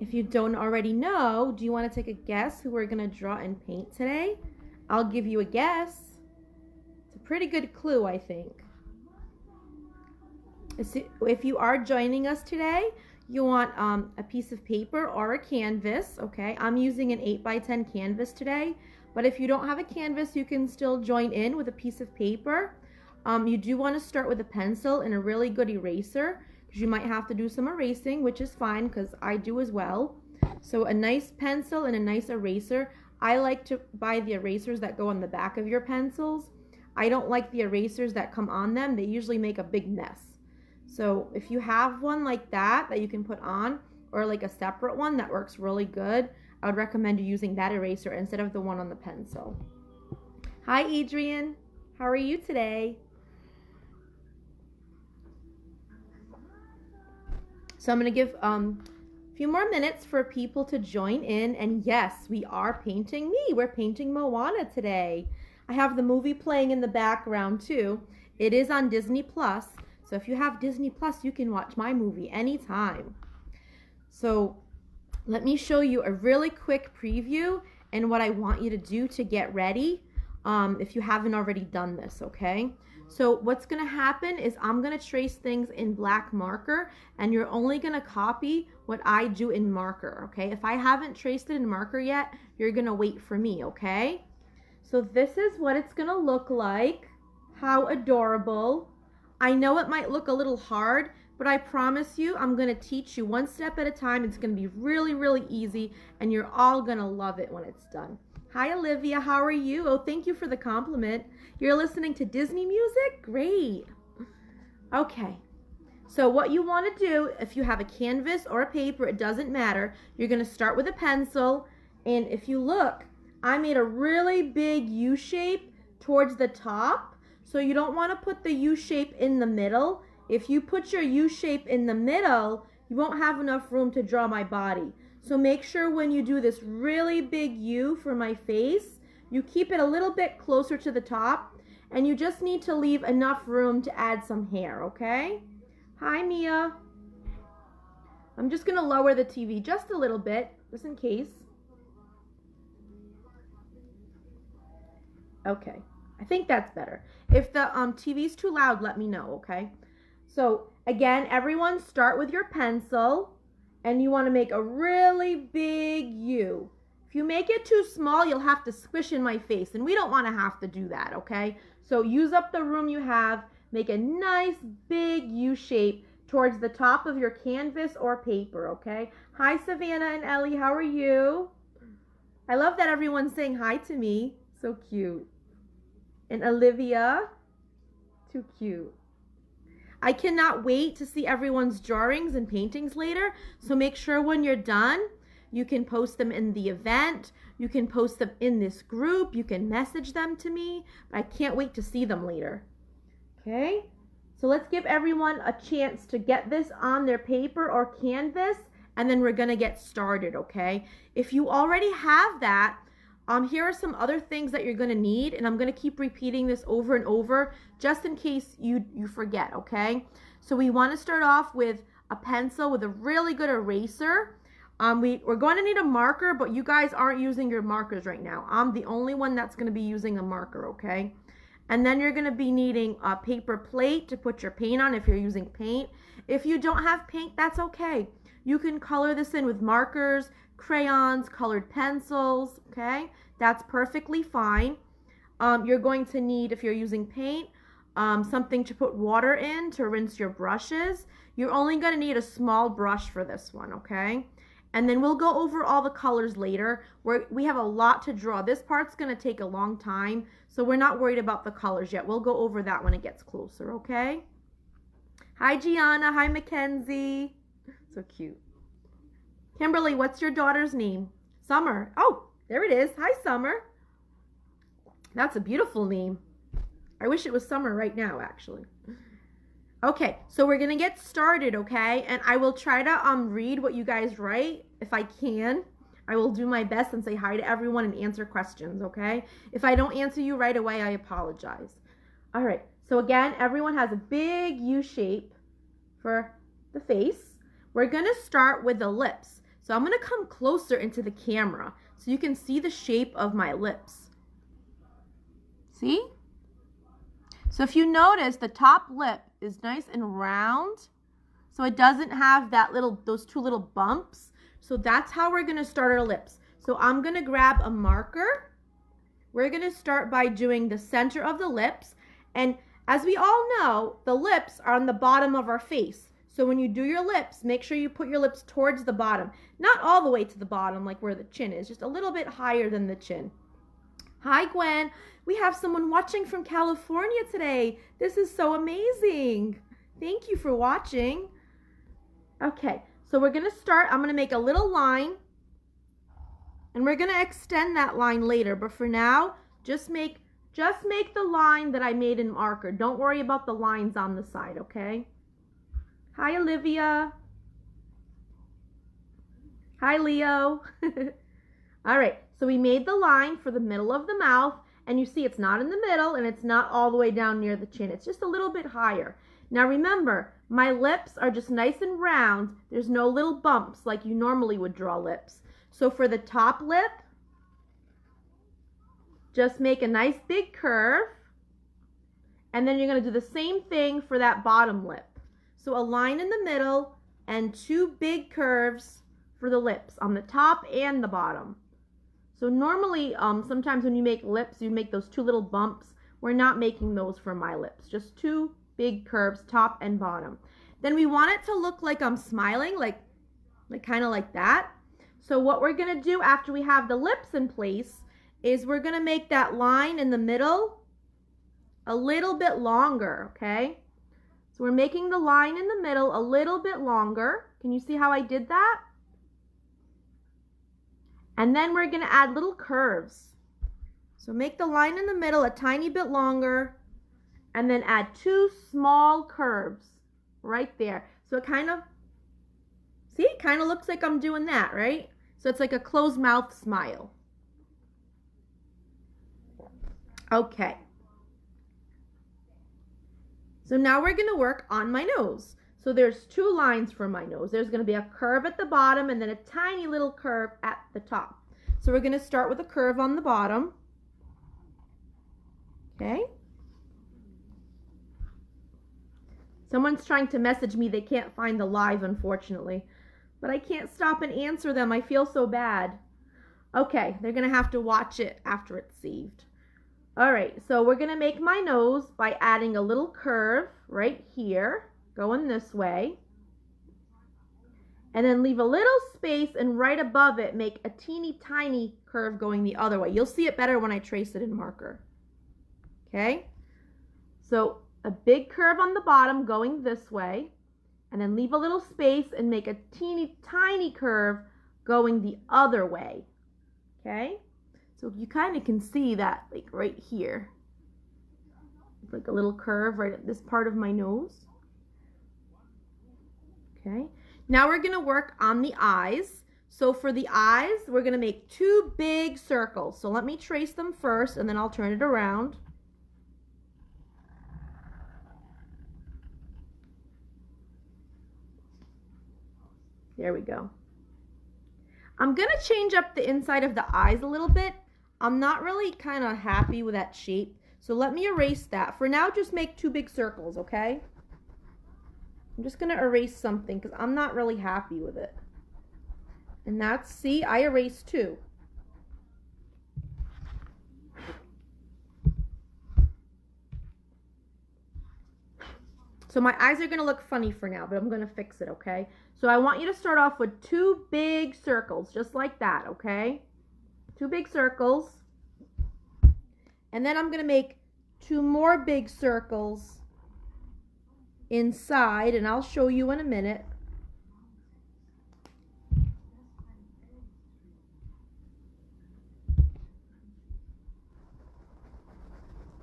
If you don't already know, do you want to take a guess who we're going to draw and paint today? I'll give you a guess. It's a pretty good clue, I think. If you are joining us today, you want a piece of paper or a canvas, okay? I'm using an 8x10 canvas today, but if you don't have a canvas, you can still join in with a piece of paper. You do want to start with a pencil and a really good eraser, because you might have to do some erasing, which is fine because I do as well. So a nice pencil and a nice eraser. I like to buy the erasers that go on the back of your pencils. I don't like the erasers that come on them. They usually make a big mess. So if you have one like that you can put on, or like a separate one that works really good, I would recommend you using that eraser instead of the one on the pencil. Hi, Adrian. How are you today? So I'm going to give a few more minutes for people to join in. And yes, we are painting me. We're painting Moana today. I have the movie playing in the background too. It is on Disney Plus. So if you have Disney Plus, you can watch my movie anytime. So let me show you a really quick preview and what I want you to do to get ready if you haven't already done this, okay? So what's going to happen is I'm going to trace things in black marker, and you're only going to copy what I do in marker, okay? If I haven't traced it in marker yet, you're going to wait for me, okay? So this is what it's going to look like. How adorable. I know it might look a little hard, but I promise you I'm going to teach you one step at a time. It's going to be really, really easy, and you're all going to love it when it's done. Hi, Olivia. How are you? Oh, thank you for the compliment. You're listening to Disney music? Great. Okay. So what you want to do, if you have a canvas or a paper, it doesn't matter. You're going to start with a pencil, and if you look, I made a really big U shape towards the top. So you don't want to put the U shape in the middle. If you put your U shape in the middle, you won't have enough room to draw my body. So make sure when you do this really big U for my face, you keep it a little bit closer to the top, and you just need to leave enough room to add some hair, okay? Hi, Mia. I'm just going to lower the TV just a little bit, just in case. Okay. I think that's better. If the TV's too loud, let me know, okay? So, again, everyone start with your pencil, and you want to make a really big U. If you make it too small, you'll have to squish in my face, and we don't want to have to do that, okay? So use up the room you have. Make a nice big U shape towards the top of your canvas or paper, okay? Hi, Savannah and Ellie. How are you? I love that everyone's saying hi to me. So cute. And Olivia, too cute. I cannot wait to see everyone's drawings and paintings later. So make sure when you're done, you can post them in the event. You can post them in this group. You can message them to me. I can't wait to see them later. Okay, so let's give everyone a chance to get this on their paper or canvas, and then we're gonna get started, okay? If you already have that, here are some other things that you're gonna need, and I'm gonna keep repeating this over and over just in case you forget, okay? So we wanna start off with a pencil with a really good eraser. We're going to need a marker, but you guys aren't using your markers right now. I'm the only one that's gonna be using a marker, okay? And then you're gonna be needing a paper plate to put your paint on if you're using paint. If you don't have paint, that's okay. You can color this in with markers, crayons, colored pencils, okay? That's perfectly fine. You're going to need, if you're using paint, something to put water in to rinse your brushes. You're only going to need a small brush for this one, okay? And then we'll go over all the colors later. We have a lot to draw. This part's going to take a long time, so we're not worried about the colors yet. We'll go over that when it gets closer, okay? Hi, Gianna. Hi, Mackenzie. So cute. Kimberly, what's your daughter's name? Summer. Oh, there it is. Hi, Summer. That's a beautiful name. I wish it was summer right now, actually. Okay, so we're going to get started, okay? And I will try to read what you guys write if I can. I will do my best and say hi to everyone and answer questions, okay? If I don't answer you right away, I apologize. All right, so again, everyone has a big U shape for the face. We're going to start with the lips. So I'm going to come closer into the camera so you can see the shape of my lips. See? So if you notice, the top lip is nice and round, so it doesn't have those two little bumps. So that's how we're going to start our lips. So I'm going to grab a marker. We're going to start by doing the center of the lips. And as we all know, the lips are on the bottom of our face. So when you do your lips, make sure you put your lips towards the bottom. Not all the way to the bottom like where the chin is, just a little bit higher than the chin. Hi, Gwen. We have someone watching from California today. This is so amazing. Thank you for watching. Okay, so we're going to start. I'm going to make a little line, and we're going to extend that line later. But for now, just make the line that I made in marker. Don't worry about the lines on the side, okay? Hi, Olivia. Hi, Leo. All right, so we made the line for the middle of the mouth, and you see it's not in the middle, and it's not all the way down near the chin. It's just a little bit higher. Now remember, my lips are just nice and round. There's no little bumps like you normally would draw lips. So for the top lip, just make a nice big curve, and then you're going to do the same thing for that bottom lip. So a line in the middle and two big curves for the lips on the top and the bottom. So normally, sometimes when you make lips, you make those two little bumps. We're not making those for my lips, just two big curves, top and bottom. Then we want it to look like I'm smiling, like kind of like that. So what we're going to do after we have the lips in place is we're going to make that line in the middle a little bit longer, okay? So we're making the line in the middle a little bit longer. Can you see how I did that? And then we're going to add little curves. So make the line in the middle a tiny bit longer, and then add two small curves right there. So it kind of, see, it kind of looks like I'm doing that, right? So it's like a closed mouth smile. Okay. So now we're going to work on my nose. So there's two lines for my nose. There's going to be a curve at the bottom and then a tiny little curve at the top. So we're going to start with a curve on the bottom. Okay. Someone's trying to message me. They can't find the live, unfortunately. But I can't stop and answer them. I feel so bad. Okay, they're going to have to watch it after it's saved. All right, so we're going to make my nose by adding a little curve right here, going this way. And then leave a little space, and right above it, make a teeny tiny curve going the other way. You'll see it better when I trace it in marker. Okay? So a big curve on the bottom going this way, and then leave a little space and make a teeny tiny curve going the other way. Okay? So you kind of can see that like right here. It's like a little curve right at this part of my nose. Okay? Now we're going to work on the eyes. So for the eyes, we're going to make two big circles. So let me trace them first, and then I'll turn it around. There we go. I'm going to change up the inside of the eyes a little bit. I'm not really kind of happy with that shape. So let me erase that. For now, just make two big circles, okay? I'm just going to erase something because I'm not really happy with it. And that's, see, I erased two. So my eyes are going to look funny for now, but I'm going to fix it, okay? So I want you to start off with two big circles, just like that, okay? Two big circles. And then I'm going to make two more big circles inside, and I'll show you in a minute.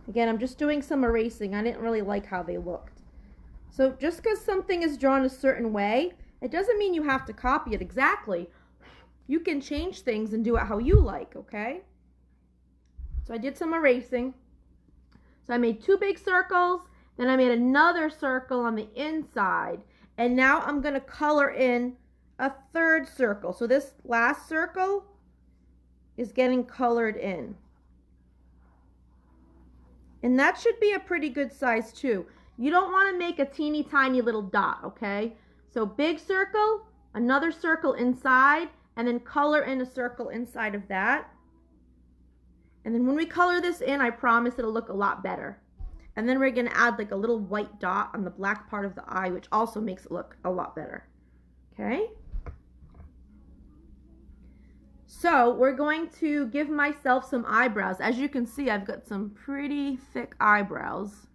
Again, I'm just doing some erasing. I didn't really like how they looked. So just because something is drawn a certain way, it doesn't mean you have to copy it exactly. You can change things and do it how you like, okay? So I did some erasing. So I made two big circles, then I made another circle on the inside, and now I'm going to color in a third circle. So this last circle is getting colored in. And that should be a pretty good size too. You don't want to make a teeny tiny little dot, okay? So big circle, another circle inside, and then color in a circle inside of that. And then when we color this in, I promise it'll look a lot better. And then we're going to add like a little white dot on the black part of the eye, which also makes it look a lot better. Okay? So we're going to give myself some eyebrows. As you can see, I've got some pretty thick eyebrows.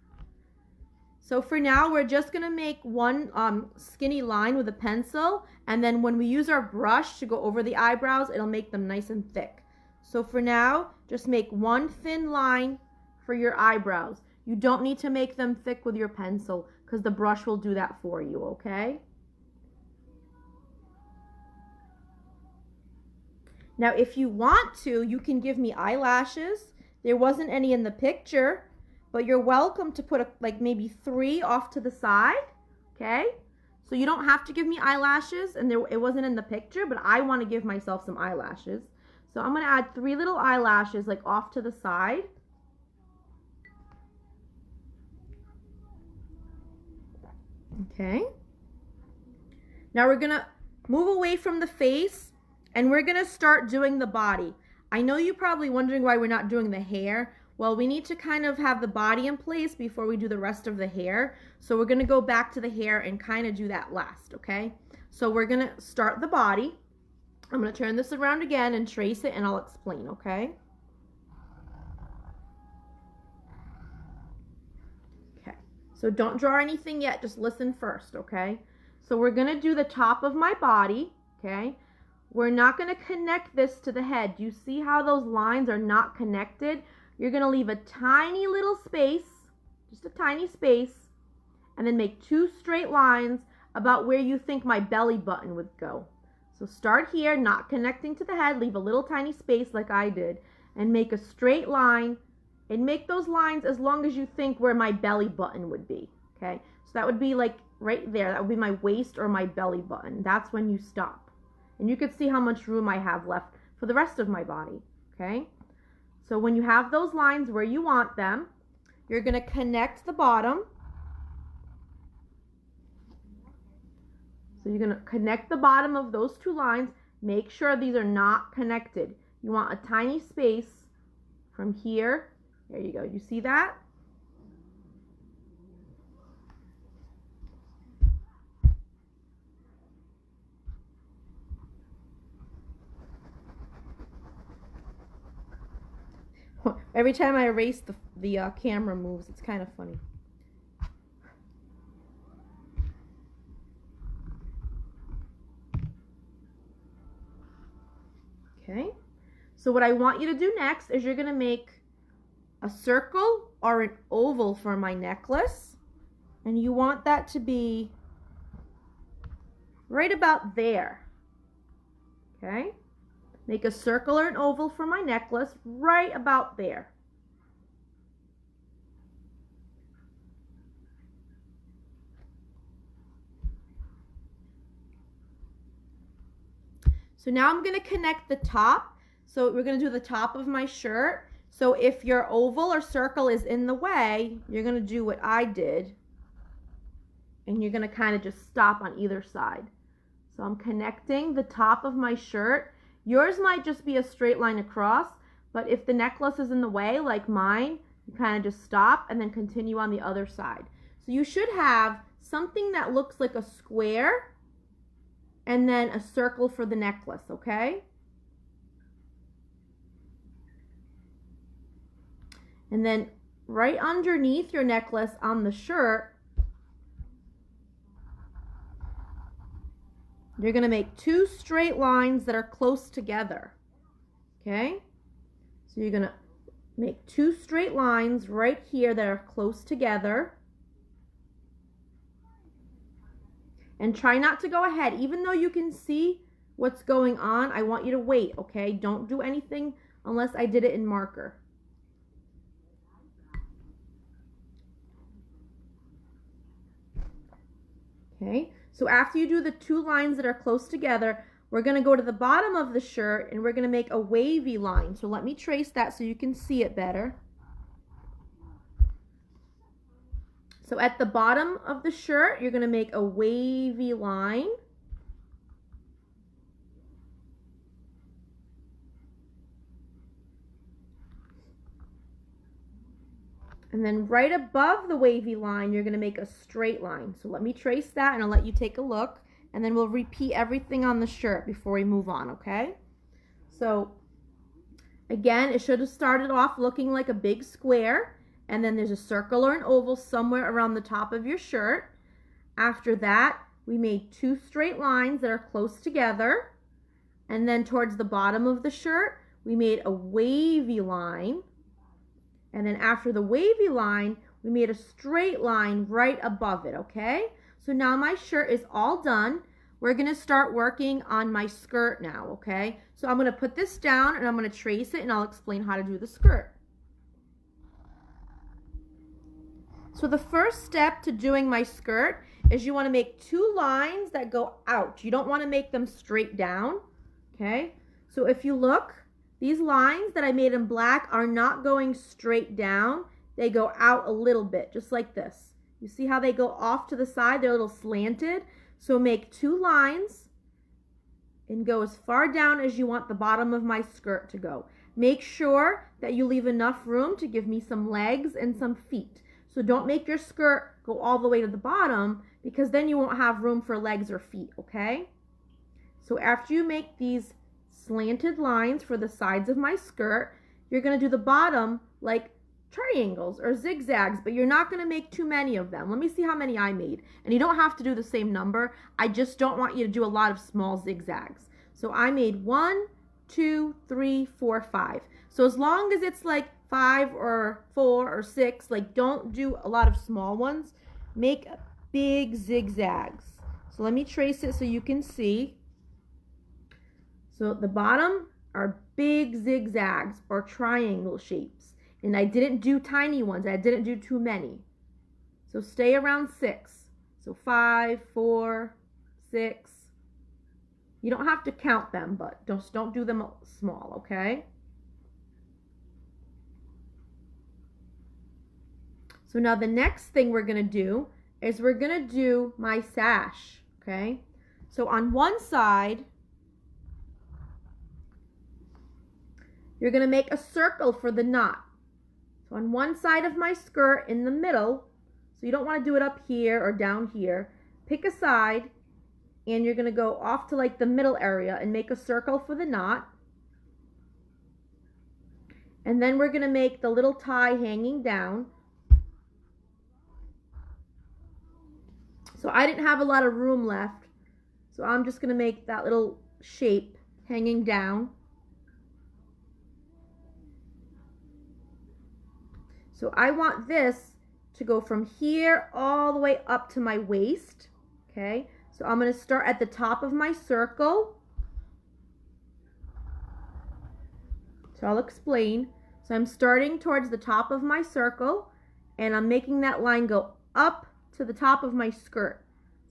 So for now, we're just going to make one skinny line with a pencil. And then when we use our brush to go over the eyebrows, it'll make them nice and thick. So for now, just make one thin line for your eyebrows. You don't need to make them thick with your pencil because the brush will do that for you, okay? Now, if you want to, you can give me eyelashes. There wasn't any in the picture, but you're welcome to put like maybe 3 off to the side, okay? So you don't have to give me eyelashes, and it wasn't in the picture, but I want to give myself some eyelashes. So I'm going to add 3 little eyelashes like off to the side. Okay. Now we're going to move away from the face and we're going to start doing the body. I know you're probably wondering why we're not doing the hair. Well, we need to kind of have the body in place before we do the rest of the hair. So we're going to go back to the hair and kind of do that last, okay? So we're going to start the body. I'm going to turn this around again and trace it and I'll explain, okay? So don't draw anything yet, just listen first, okay? So we're going to do the top of my body, okay? We're not going to connect this to the head. Do you see how those lines are not connected? You're going to leave a tiny little space, just a tiny space, and then make 2 straight lines about where you think my belly button would go. So start here, not connecting to the head, leave a little tiny space like I did, and make a straight line. And make those lines as long as you think where my belly button would be, okay? So that would be like right there. That would be my waist or my belly button. That's when you stop. And you can see how much room I have left for the rest of my body, okay? So when you have those lines where you want them, you're going to connect the bottom. So you're going to connect the bottom of those 2 lines. Make sure these are not connected. You want a tiny space from here. There you go. You see that? Every time I erase, the camera moves. It's kind of funny. Okay. So what I want you to do next is you're going to make a circle or an oval for my necklace, and you want that to be right about there. Okay? Make a circle or an oval for my necklace right about there. So now I'm going to connect the top. So we're going to do the top of my shirt. So if your oval or circle is in the way, you're going to do what I did. And you're going to kind of just stop on either side. So I'm connecting the top of my shirt. Yours might just be a straight line across, but if the necklace is in the way, like mine, you kind of just stop and then continue on the other side. So you should have something that looks like a square and then a circle for the necklace, okay? And then right underneath your necklace on the shirt, you're going to make 2 straight lines that are close together, okay? So you're going to make 2 straight lines right here that are close together. And try not to go ahead. Even though you can see what's going on, I want you to wait, okay? Don't do anything unless I did it in marker. Okay, So after you do the 2 lines that are close together, we're going to go to the bottom of the shirt and we're going to make a wavy line. So let me trace that so you can see it better. So at the bottom of the shirt, you're going to make a wavy line. And then right above the wavy line, you're going to make a straight line. So let me trace that and I'll let you take a look. And then we'll repeat everything on the shirt before we move on, okay? So again, it should have started off looking like a big square. And then there's a circle or an oval somewhere around the top of your shirt. After that, we made 2 straight lines that are close together. And then towards the bottom of the shirt, we made a wavy line. And then after the wavy line, we made a straight line right above it, okay? So now my shirt is all done. We're going to start working on my skirt now, okay? So I'm going to put this down and I'm going to trace it and I'll explain how to do the skirt. So the first step to doing my skirt is you want to make 2 lines that go out. You don't want to make them straight down, okay? So if you look, these lines that I made in black are not going straight down. They go out a little bit, just like this. You see how they go off to the side? They're a little slanted. So make 2 lines and go as far down as you want the bottom of my skirt to go. Make sure that you leave enough room to give me some legs and some feet. So don't make your skirt go all the way to the bottom because then you won't have room for legs or feet, okay? So after you make these slanted lines for the sides of my skirt, you're going to do the bottom like triangles or zigzags, but you're not going to make too many of them. Let me see how many I made. And you don't have to do the same number. I just don't want you to do a lot of small zigzags. So I made 1, 2, 3, 4, 5. So as long as it's like 5 or 4 or 6, like don't do a lot of small ones. Make big zigzags. So let me trace it so you can see. So at the bottom are big zigzags or triangle shapes. And I didn't do tiny ones. I didn't do too many. So stay around 6. So 5, 4, 6. You don't have to count them, but don't do them small, okay? So now the next thing we're going to do is we're going to do my sash, okay? So on one side, you're going to make a circle for the knot. So on one side of my skirt in the middle, so you don't want to do it up here or down here, pick a side and you're going to go off to like the middle area and make a circle for the knot. And then we're going to make the little tie hanging down. So I didn't have a lot of room left, so I'm just going to make that little shape hanging down. So I want this to go from here all the way up to my waist, okay? So I'm going to start at the top of my circle. So I'll explain. So I'm starting towards the top of my circle, and I'm making that line go up to the top of my skirt.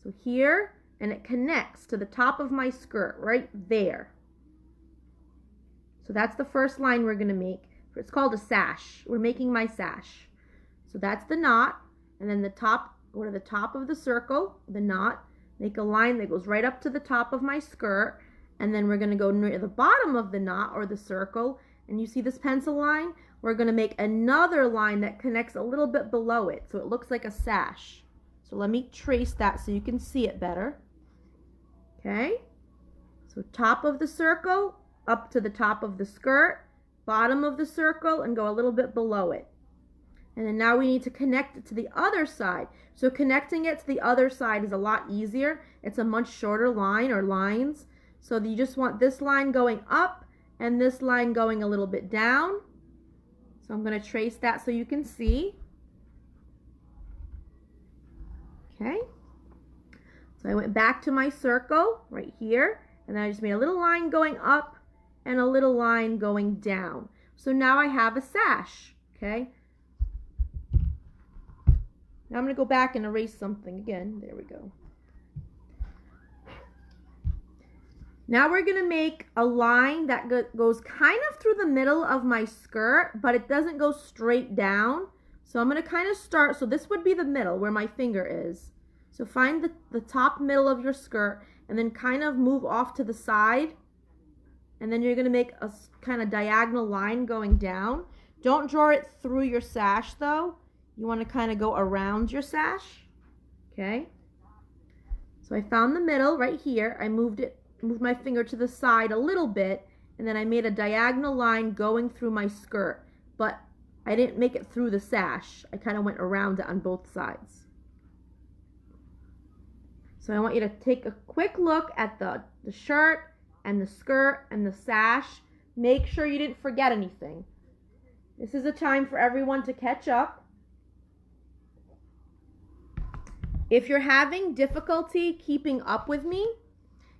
So here, and it connects to the top of my skirt right there. So that's the first line we're going to make. It's called a sash. We're making my sash. So that's the knot, and then the top, go to the top of the circle, the knot, make a line that goes right up to the top of my skirt, and then we're going to go near the bottom of the knot or the circle, and you see this pencil line? We're going to make another line that connects a little bit below it, so it looks like a sash. So let me trace that so you can see it better. Okay? So top of the circle, up to the top of the skirt, bottom of the circle, and go a little bit below it. And then now we need to connect it to the other side. So connecting it to the other side is a lot easier. It's a much shorter line or lines. So you just want this line going up and this line going a little bit down. So I'm going to trace that so you can see. Okay. So I went back to my circle right here, and then I just made a little line going up and a little line going down. So now I have a sash, okay? Now I'm going to go back and erase something again. There we go. Now we're going to make a line that goes kind of through the middle of my skirt, but it doesn't go straight down. So I'm going to kind of start, so this would be the middle where my finger is. So find the top middle of your skirt and then kind of move off to the side. And then you're going to make a kind of diagonal line going down. Don't draw it through your sash though. You want to kind of go around your sash. Okay. So I found the middle right here. I moved my finger to the side a little bit, and then I made a diagonal line going through my skirt, but I didn't make it through the sash. I kind of went around it on both sides. So I want you to take a quick look at the shirt and the skirt and the sash. Make sure you didn't forget anything. This is a time for everyone to catch up. If you're having difficulty keeping up with me,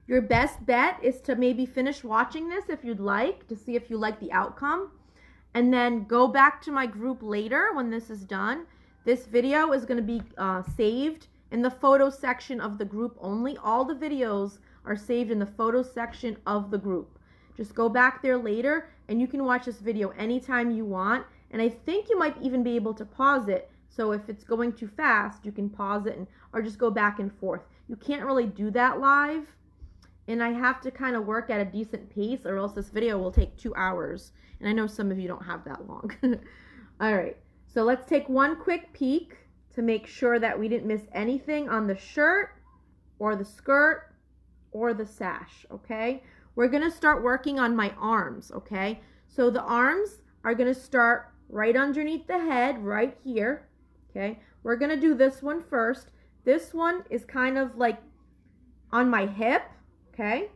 your best bet is to maybe finish watching this if you'd like, to see if you like the outcome, and then go back to my group later when this is done. This video is going to be saved in the photo section of the group only. All the videos are saved in the photo section of the group. Just go back there later and you can watch this video anytime you want, and I think you might even be able to pause it. So if it's going too fast, you can pause it or just go back and forth. You can't really do that live. And I have to kind of work at a decent pace or else this video will take 2 hours. And I know some of you don't have that long. All right, so let's take one quick peek to make sure that we didn't miss anything on the shirt or the skirt or the sash, okay? We're gonna start working on my arms, okay? So the arms are gonna start right underneath the head, right here, okay? We're gonna do this one first. This one is kind of like on my hip. Okay,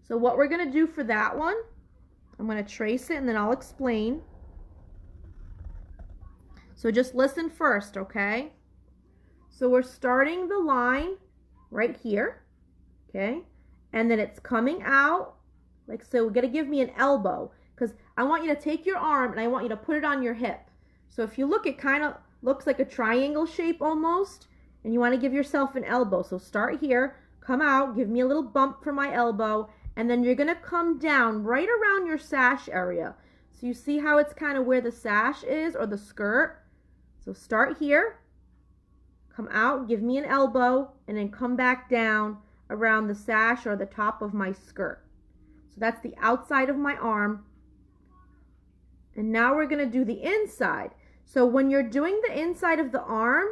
so what we're going to do for that one, I'm going to trace it and then I'll explain. So just listen first, okay? So we're starting the line right here, okay? And then it's coming out, like so. We're going to give me an elbow because I want you to take your arm and I want you to put it on your hip. So if you look, it kind of looks like a triangle shape almost, and you want to give yourself an elbow. So start here. Come out, give me a little bump for my elbow, and then you're going to come down right around your sash area. So you see how it's kind of where the sash is or the skirt. So start here, come out, give me an elbow, and then come back down around the sash or the top of my skirt. So that's the outside of my arm. And now we're going to do the inside. So when you're doing the inside of the arm,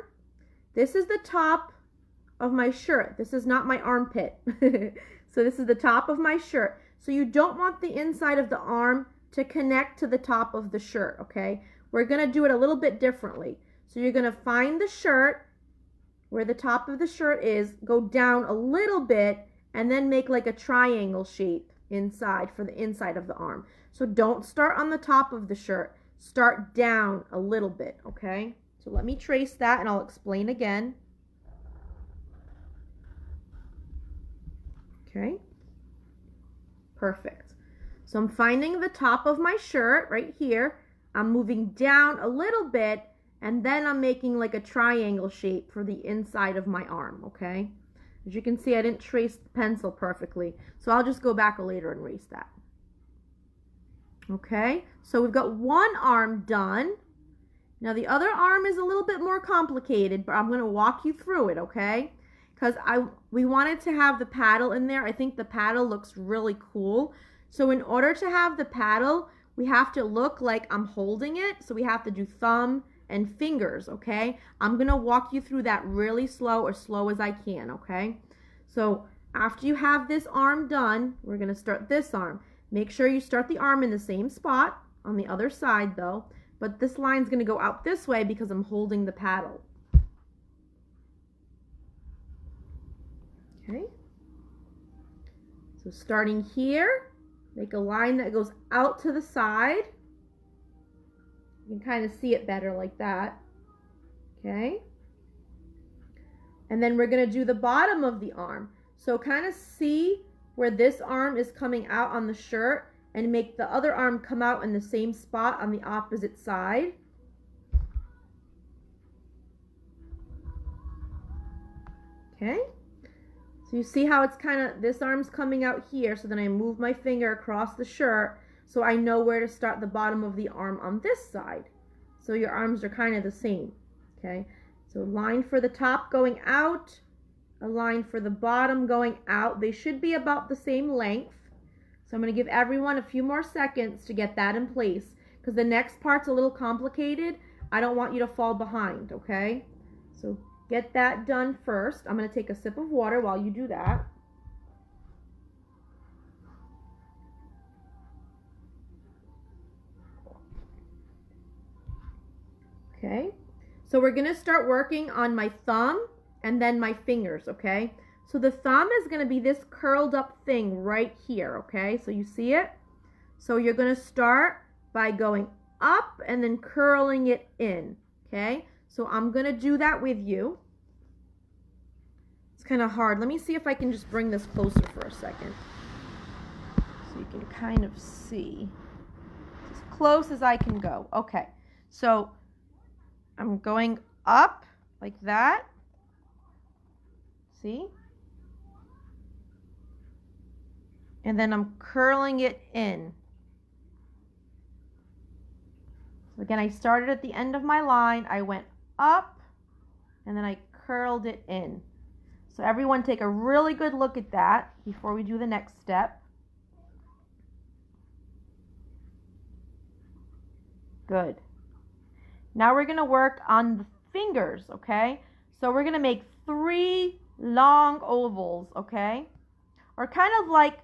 this is the top of my shirt. This is not my armpit. So this is the top of my shirt. So you don't want the inside of the arm to connect to the top of the shirt, okay? We're going to do it a little bit differently. So you're going to find the shirt where the top of the shirt is, go down a little bit, and then make like a triangle shape inside for the inside of the arm. So don't start on the top of the shirt. Start down a little bit, okay? So let me trace that and I'll explain again. Okay, perfect. So I'm finding the top of my shirt right here. I'm moving down a little bit, and then I'm making like a triangle shape for the inside of my arm, okay? As you can see, I didn't trace the pencil perfectly, so I'll just go back later and erase that. Okay, so we've got one arm done. Now the other arm is a little bit more complicated, but I'm going to walk you through it, okay? Because we wanted to have the paddle in there. I think the paddle looks really cool. So in order to have the paddle, we have to look like I'm holding it. So we have to do thumb and fingers, okay? I'm going to walk you through that really slow, or slow as I can, okay? So after you have this arm done, we're going to start this arm. Make sure you start the arm in the same spot on the other side though. But this line's going to go out this way because I'm holding the paddle. Okay, so starting here, make a line that goes out to the side. You can kind of see it better like that. Okay, and then we're going to do the bottom of the arm. So kind of see where this arm is coming out on the shirt and make the other arm come out in the same spot on the opposite side. Okay. So you see how it's kind of, this arm's coming out here, so then I move my finger across the shirt so I know where to start the bottom of the arm on this side. So your arms are kind of the same, okay? So line for the top going out, a line for the bottom going out. They should be about the same length. So I'm going to give everyone a few more seconds to get that in place, because the next part's a little complicated. I don't want you to fall behind, okay? So get that done first. I'm going to take a sip of water while you do that. Okay, so we're going to start working on my thumb and then my fingers, okay? So the thumb is going to be this curled up thing right here, okay? So you see it? So you're going to start by going up and then curling it in, okay? So I'm going to do that with you. It's kind of hard. Let me see if I can just bring this closer for a second so you can kind of see. As close as I can go. Okay, so I'm going up like that. See? And then I'm curling it in. So again, I started at the end of my line. I went up and then I curled it in. So everyone take a really good look at that before we do the next step. Good. Now we're going to work on the fingers, okay? So we're going to make 3 long ovals, okay? Or kind of like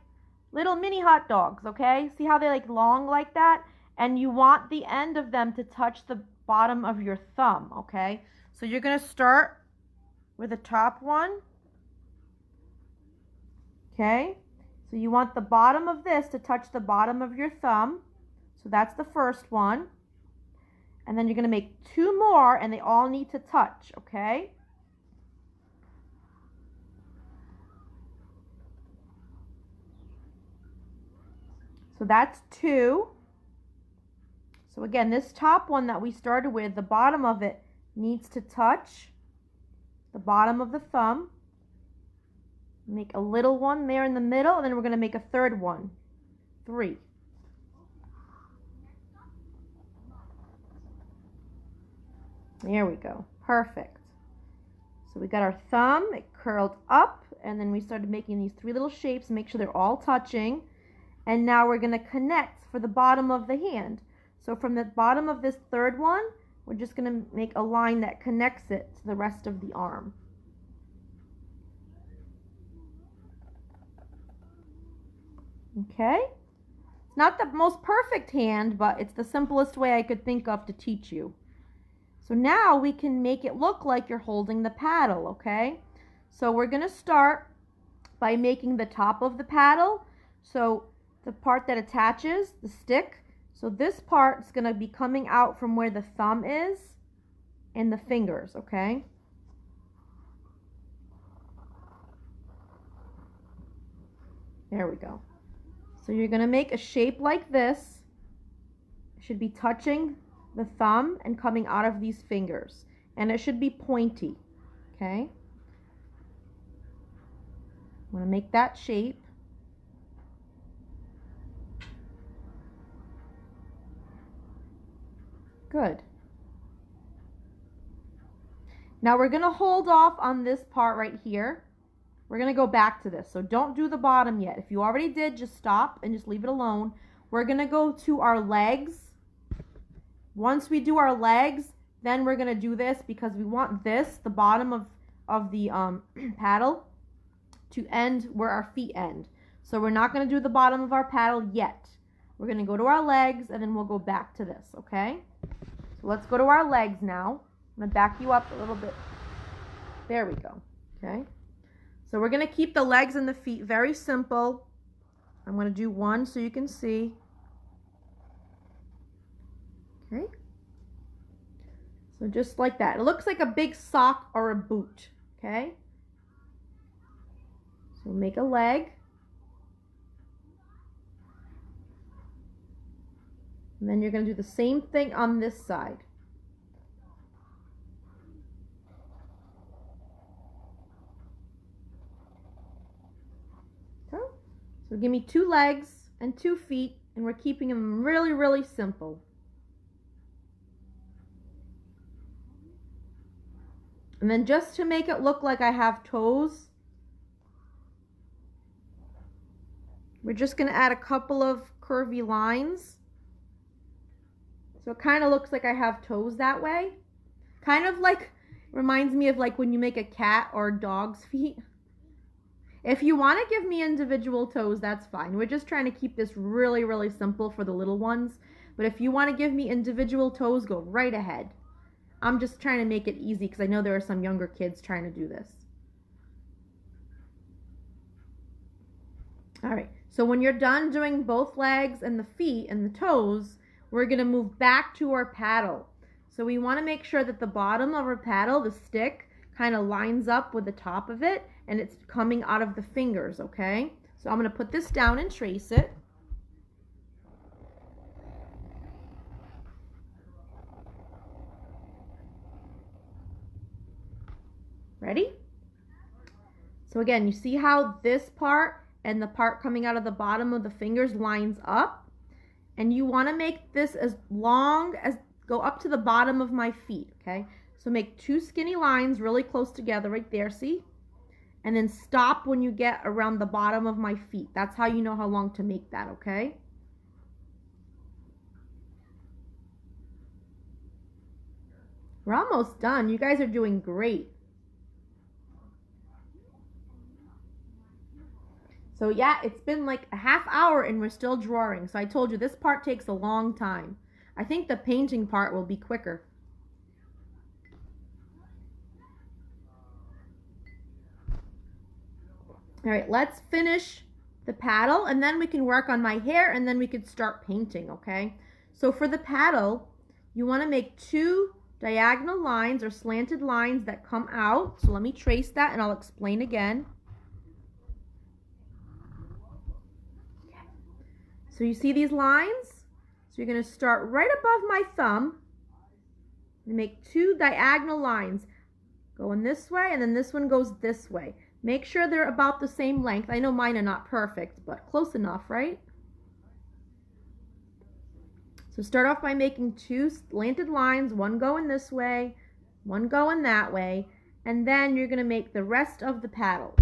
little mini hot dogs, okay? See how they like long like that? And you want the end of them to touch the bottom of your thumb, okay? So you're going to start with the top one, okay? So you want the bottom of this to touch the bottom of your thumb. So that's the first one. And then you're going to make 2 more, and they all need to touch, okay? So that's 2. So again, this top one that we started with, the bottom of it needs to touch the bottom of the thumb. Make a little one there in the middle, and then we're going to make a third one. 3. There we go. Perfect. So we got our thumb, it curled up, and then we started making these 3 little shapes. Make sure they're all touching. And now we're going to connect for the bottom of the hand. So from the bottom of this third one, we're just going to make a line that connects it to the rest of the arm. Okay? It's not the most perfect hand, but it's the simplest way I could think of to teach you. So now we can make it look like you're holding the paddle, okay? So we're going to start by making the top of the paddle. So the part that attaches, the stick. So this part is going to be coming out from where the thumb is and the fingers, okay? There we go. So you're going to make a shape like this. It should be touching the thumb and coming out of these fingers. And it should be pointy, okay? I'm going to make that shape. Good. Now we're going to hold off on this part right here. We're going to go back to this. So don't do the bottom yet. If you already did, just stop and just leave it alone. We're going to go to our legs. Once we do our legs, then we're going to do this because we want this, the bottom of the paddle, to end where our feet end. So we're not going to do the bottom of our paddle yet. We're going to go to our legs and then we'll go back to this, okay? So let's go to our legs now. I'm going to back you up a little bit. There we go, okay? So we're going to keep the legs and the feet very simple. I'm going to do one so you can see. Okay, so just like that. It looks like a big sock or a boot, okay? So make a leg. And then you're going to do the same thing on this side. So give me 2 legs and 2 feet, and we're keeping them really, really simple. And then just to make it look like I have toes, we're just going to add a couple of curvy lines. So it kind of looks like I have toes that way. Kind of like, reminds me of like when you make a cat or a dog's feet. If you want to give me individual toes, that's fine. We're just trying to keep this really, really simple for the little ones. But if you want to give me individual toes, go right ahead. I'm just trying to make it easy because I know there are some younger kids trying to do this. All right, so when you're done doing both legs and the feet and the toes, we're going to move back to our paddle. So we want to make sure that the bottom of our paddle, the stick, kind of lines up with the top of it, and it's coming out of the fingers, okay? So I'm going to put this down and trace it. Ready? So again, you see how this part and the part coming out of the bottom of the fingers lines up? And you want to make this as long as, go up to the bottom of my feet, okay? So make 2 skinny lines really close together right there, see? And then stop when you get around the bottom of my feet. That's how you know how long to make that, okay? We're almost done. You guys are doing great. So yeah, it's been like a half hour and we're still drawing. So I told you this part takes a long time. I think the painting part will be quicker. All right, let's finish the paddle and then we can work on my hair and then we could start painting, okay? So for the paddle, you want to make 2 diagonal lines or slanted lines that come out. So let me trace that and I'll explain again. So you see these lines? So you're going to start right above my thumb and make 2 diagonal lines going this way, and then this one goes this way. Make sure they're about the same length. I know mine are not perfect, but close enough, right? So start off by making 2 slanted lines, one going this way, one going that way, and then you're going to make the rest of the paddle.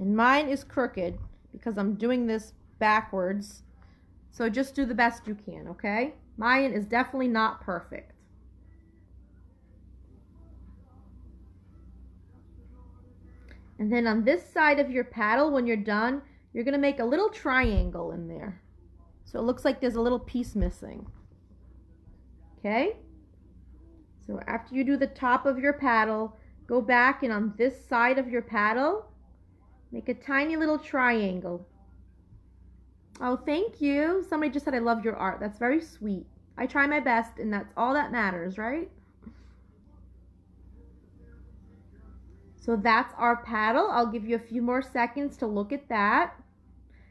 And mine is crooked because I'm doing this backwards. So just do the best you can, okay? Mine is definitely not perfect. And then on this side of your paddle, when you're done, you're going to make a little triangle in there. So it looks like there's a little piece missing. Okay? So after you do the top of your paddle, go back and on this side of your paddle, make a tiny little triangle. Oh, thank you. Somebody just said I love your art. That's very sweet. I try my best and that's all that matters, right? So that's our paddle. I'll give you a few more seconds to look at that.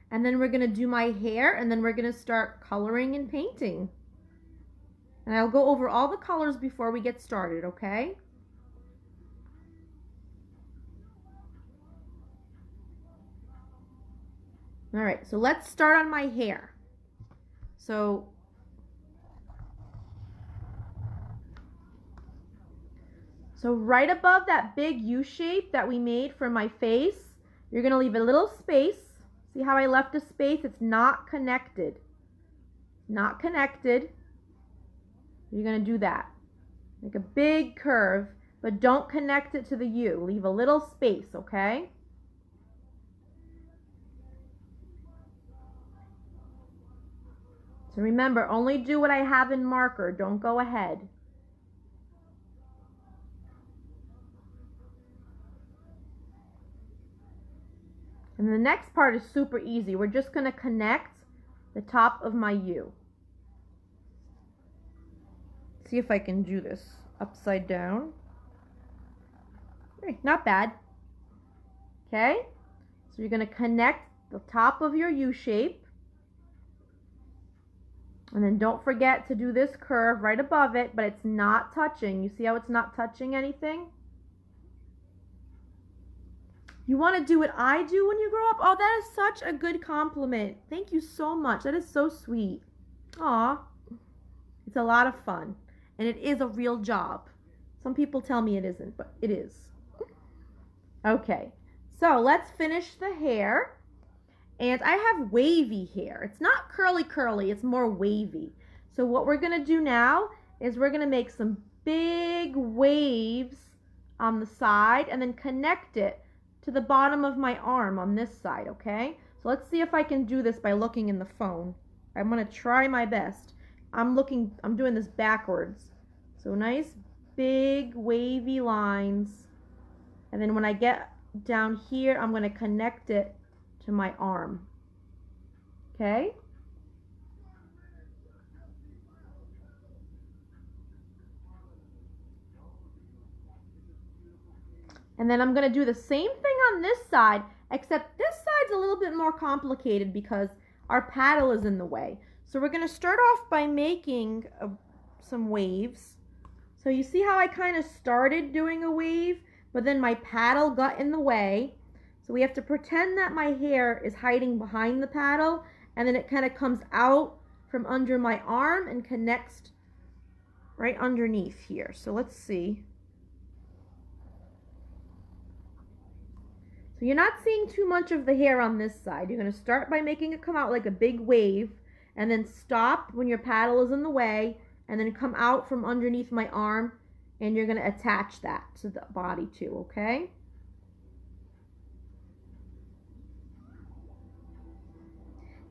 And then we're going to do my hair and then we're going to start coloring and painting. And I'll go over all the colors before we get started, okay? All right, so let's start on my hair. So right above that big U shape that we made for my face, you're going to leave a little space. See how I left a space? It's not connected. Not connected. You're going to do that. Make a big curve, but don't connect it to the U. Leave a little space, okay? So remember, only do what I have in marker. Don't go ahead. And the next part is super easy. We're just going to connect the top of my U. See if I can do this upside down. Okay, not bad. Okay, so you're going to connect the top of your U shape. And then don't forget to do this curve right above it, but it's not touching. You see how it's not touching anything? You want to do what I do when you grow up? Oh, that is such a good compliment. Thank you so much. That is so sweet. Aw. It's a lot of fun. And it is a real job. Some people tell me it isn't, but it is. Okay. So let's finish the hair. And I have wavy hair. It's not curly curly. It's more wavy. So what we're going to do now is we're going to make some big waves on the side and then connect it to the bottom of my arm on this side, okay? So let's see if I can do this by looking in the phone. I'm going to try my best. I'm doing this backwards. So nice big wavy lines. And then when I get down here, I'm going to connect it to my arm. Okay? And then I'm going to do the same thing on this side, except this side's a little bit more complicated because our paddle is in the way. So we're going to start off by making some waves. So you see how I kind of started doing a wave, but then my paddle got in the way. So we have to pretend that my hair is hiding behind the paddle, and then it kind of comes out from under my arm and connects right underneath here. So let's see. So you're not seeing too much of the hair on this side. You're going to start by making it come out like a big wave, and then stop when your paddle is in the way, and then come out from underneath my arm, and you're going to attach that to the body too, okay?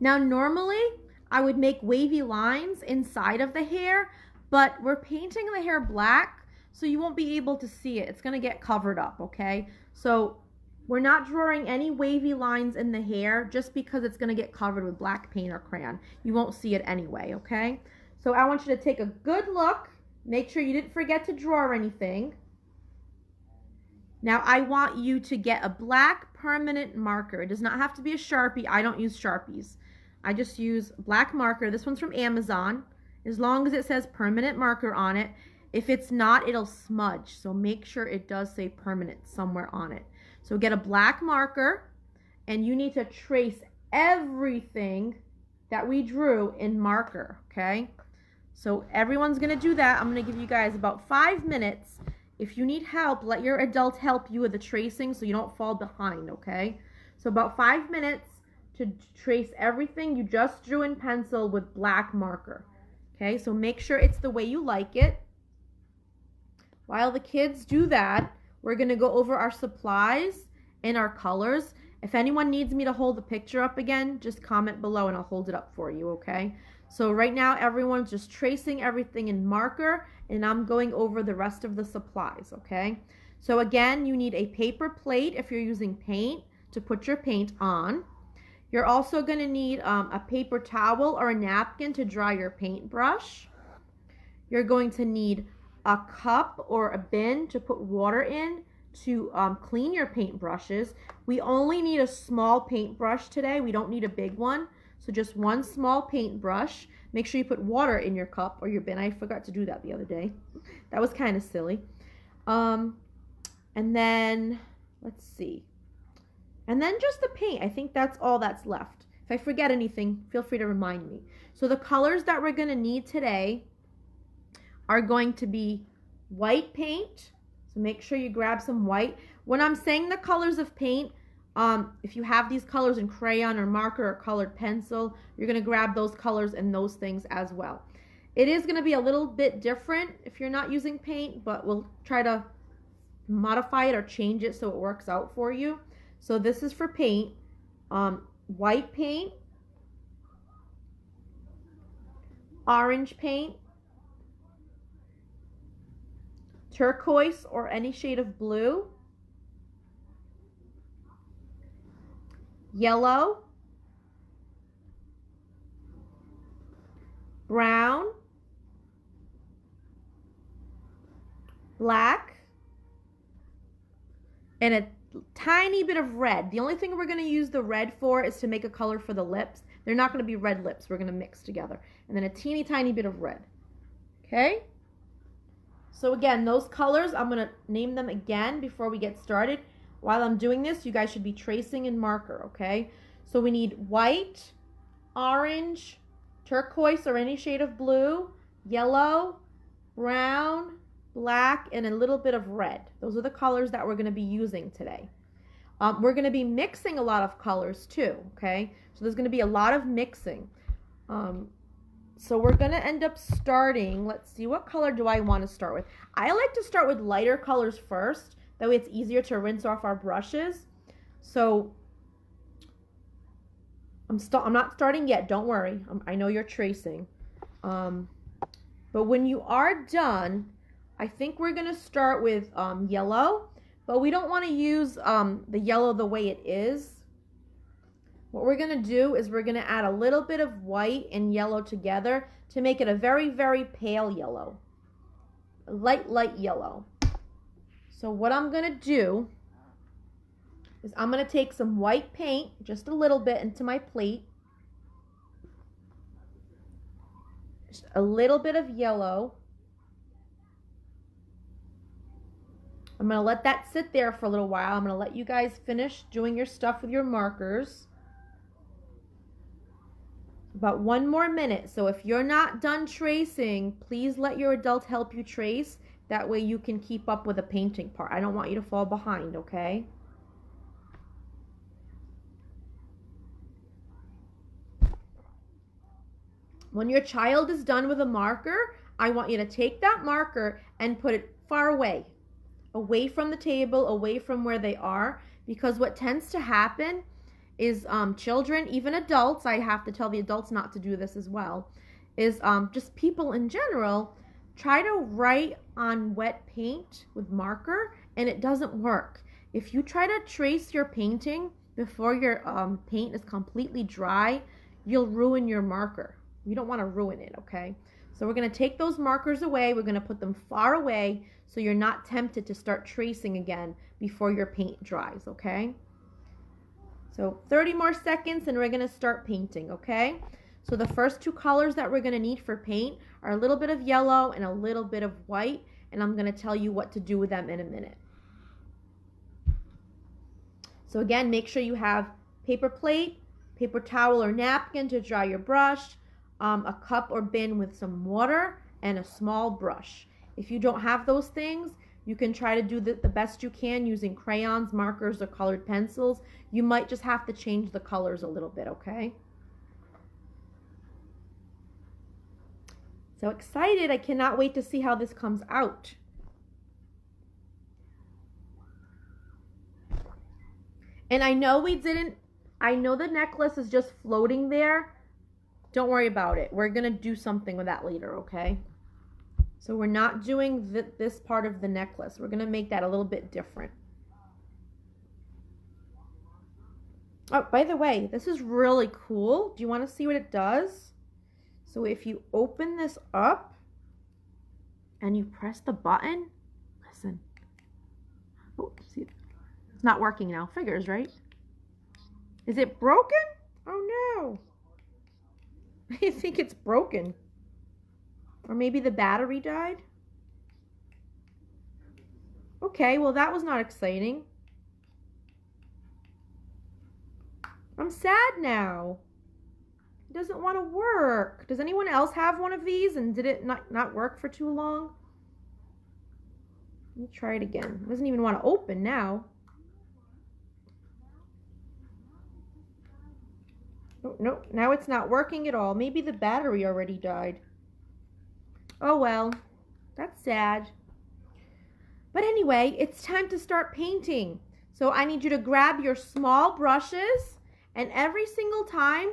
Now normally I would make wavy lines inside of the hair, but we're painting the hair black, so you won't be able to see it. It's going to get covered up, okay? So we're not drawing any wavy lines in the hair just because it's going to get covered with black paint or crayon. You won't see it anyway, okay? So I want you to take a good look. Make sure you didn't forget to draw anything. Now I want you to get a black permanent marker. It does not have to be a Sharpie. I don't use Sharpies. I just use black marker. This one's from Amazon. As long as it says permanent marker on it. If it's not, it'll smudge. So make sure it does say permanent somewhere on it. So get a black marker, and you need to trace everything that we drew in marker, okay? So everyone's going to do that. I'm going to give you guys about 5 minutes. If you need help, let your adult help you with the tracing so you don't fall behind, okay? So about 5 minutes to trace everything you just drew in pencil with black marker, okay? So make sure it's the way you like it. While the kids do that, we're going to go over our supplies and our colors. If anyone needs me to hold the picture up again, just comment below and I'll hold it up for you, okay? So right now, everyone's just tracing everything in marker, and I'm going over the rest of the supplies, okay? So again, you need a paper plate if you're using paint to put your paint on. You're also going to need a paper towel or a napkin to dry your paintbrush. You're going to need a cup or a bin to put water in to clean your paintbrushes. We only need a small paintbrush today. We don't need a big one. So just one small paintbrush. Make sure you put water in your cup or your bin. I forgot to do that the other day. That was kind of silly. And then, let's see. And then just the paint. I think that's all that's left. If I forget anything, feel free to remind me. So the colors that we're going to need today are going to be white paint. So make sure you grab some white. When I'm saying the colors of paint, if you have these colors in crayon or marker or colored pencil, you're going to grab those colors and those things as well. It is going to be a little bit different if you're not using paint, but we'll try to modify it or change it so it works out for you. So this is for paint. White paint, orange paint, turquoise or any shade of blue, yellow, brown, black, and a tiny bit of red. The only thing we're going to use the red for is to make a color for the lips. They're not going to be red lips. We're going to mix together. And then a teeny tiny bit of red. Okay? So again, those colors, I'm going to name them again before we get started. while I'm doing this, you guys should be tracing in marker, okay? So we need white, orange, turquoise or any shade of blue, yellow, brown, black, and a little bit of red. Those are the colors that we're going to be using today. We're going to be mixing a lot of colors too, okay? So there's going to be a lot of mixing. So we're going to end up starting, let's see, what color do I want to start with? I like to start with lighter colors first. That way it's easier to rinse off our brushes. So I'm not starting yet, don't worry. I know you're tracing. But when you are done, I think we're going to start with yellow. But we don't want to use the yellow the way it is. What we're going to do is we're going to add a little bit of white and yellow together to make it a very, very pale yellow. A light, light yellow. So what I'm going to do is I'm going to take some white paint, just a little bit, into my plate. Just a little bit of yellow. I'm going to let that sit there for a little while. I'm going to let you guys finish doing your stuff with your markers. About 1 more minute. So if you're not done tracing, please let your adult help you trace. That way you can keep up with the painting part. I don't want you to fall behind, okay? When your child is done with a marker, I want you to take that marker and put it far away. Away from the table, away from where they are. Because what tends to happen is children, even adults, I have to tell the adults not to do this as well, is just people in general try to write on wet paint with marker and it doesn't work. If you try to trace your painting before your paint is completely dry, you'll ruin your marker. You don't want to ruin it, okay? So we're going to take those markers away. We're going to put them far away so you're not tempted to start tracing again before your paint dries, okay? So 30 more seconds and we're going to start painting, okay? So the first 2 colors that we're going to need for paint are a little bit of yellow and a little bit of white, and I'm going to tell you what to do with them in a minute. So again, make sure you have paper plate, paper towel or napkin to dry your brush, a cup or bin with some water, and a small brush. If you don't have those things, you can try to do the best you can using crayons, markers, or colored pencils. You might just have to change the colors a little bit, okay? So excited. I cannot wait to see how this comes out. And I know the necklace is just floating there. Don't worry about it. We're going to do something with that later, okay? So we're not doing this part of the necklace. We're going to make that a little bit different. Oh, by the way, this is really cool. Do you want to see what it does? So if you open this up and you press the button, listen. Oh, see, it's not working now. Figures, right? Is it broken? Oh no. I think it's broken. Or maybe the battery died. Okay, well that was not exciting. I'm sad now. It doesn't want to work. Does anyone else have one of these and did it not work for too long? Let me try it again. It doesn't even want to open now. Oh, no, now it's not working at all. Maybe the battery already died. Oh well, that's sad. But anyway, it's time to start painting. So I need you to grab your small brushes, and every single time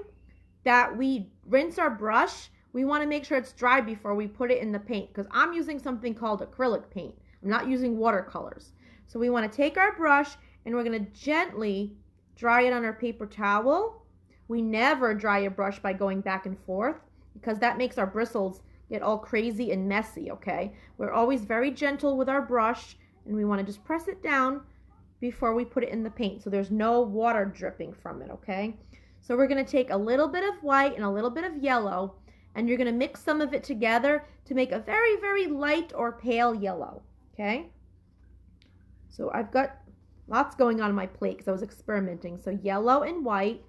that we rinse our brush, we want to make sure it's dry before we put it in the paint, because I'm using something called acrylic paint. I'm not using watercolors. So we want to take our brush and we're going to gently dry it on our paper towel. We never dry a brush by going back and forth because that makes our bristles get all crazy and messy, okay? We're always very gentle with our brush and we want to just press it down before we put it in the paint so there's no water dripping from it, okay? So we're going to take a little bit of white and a little bit of yellow and you're going to mix some of it together to make a very, very light or pale yellow, okay? So I've got Lots going on my plate because I was experimenting. So yellow and white.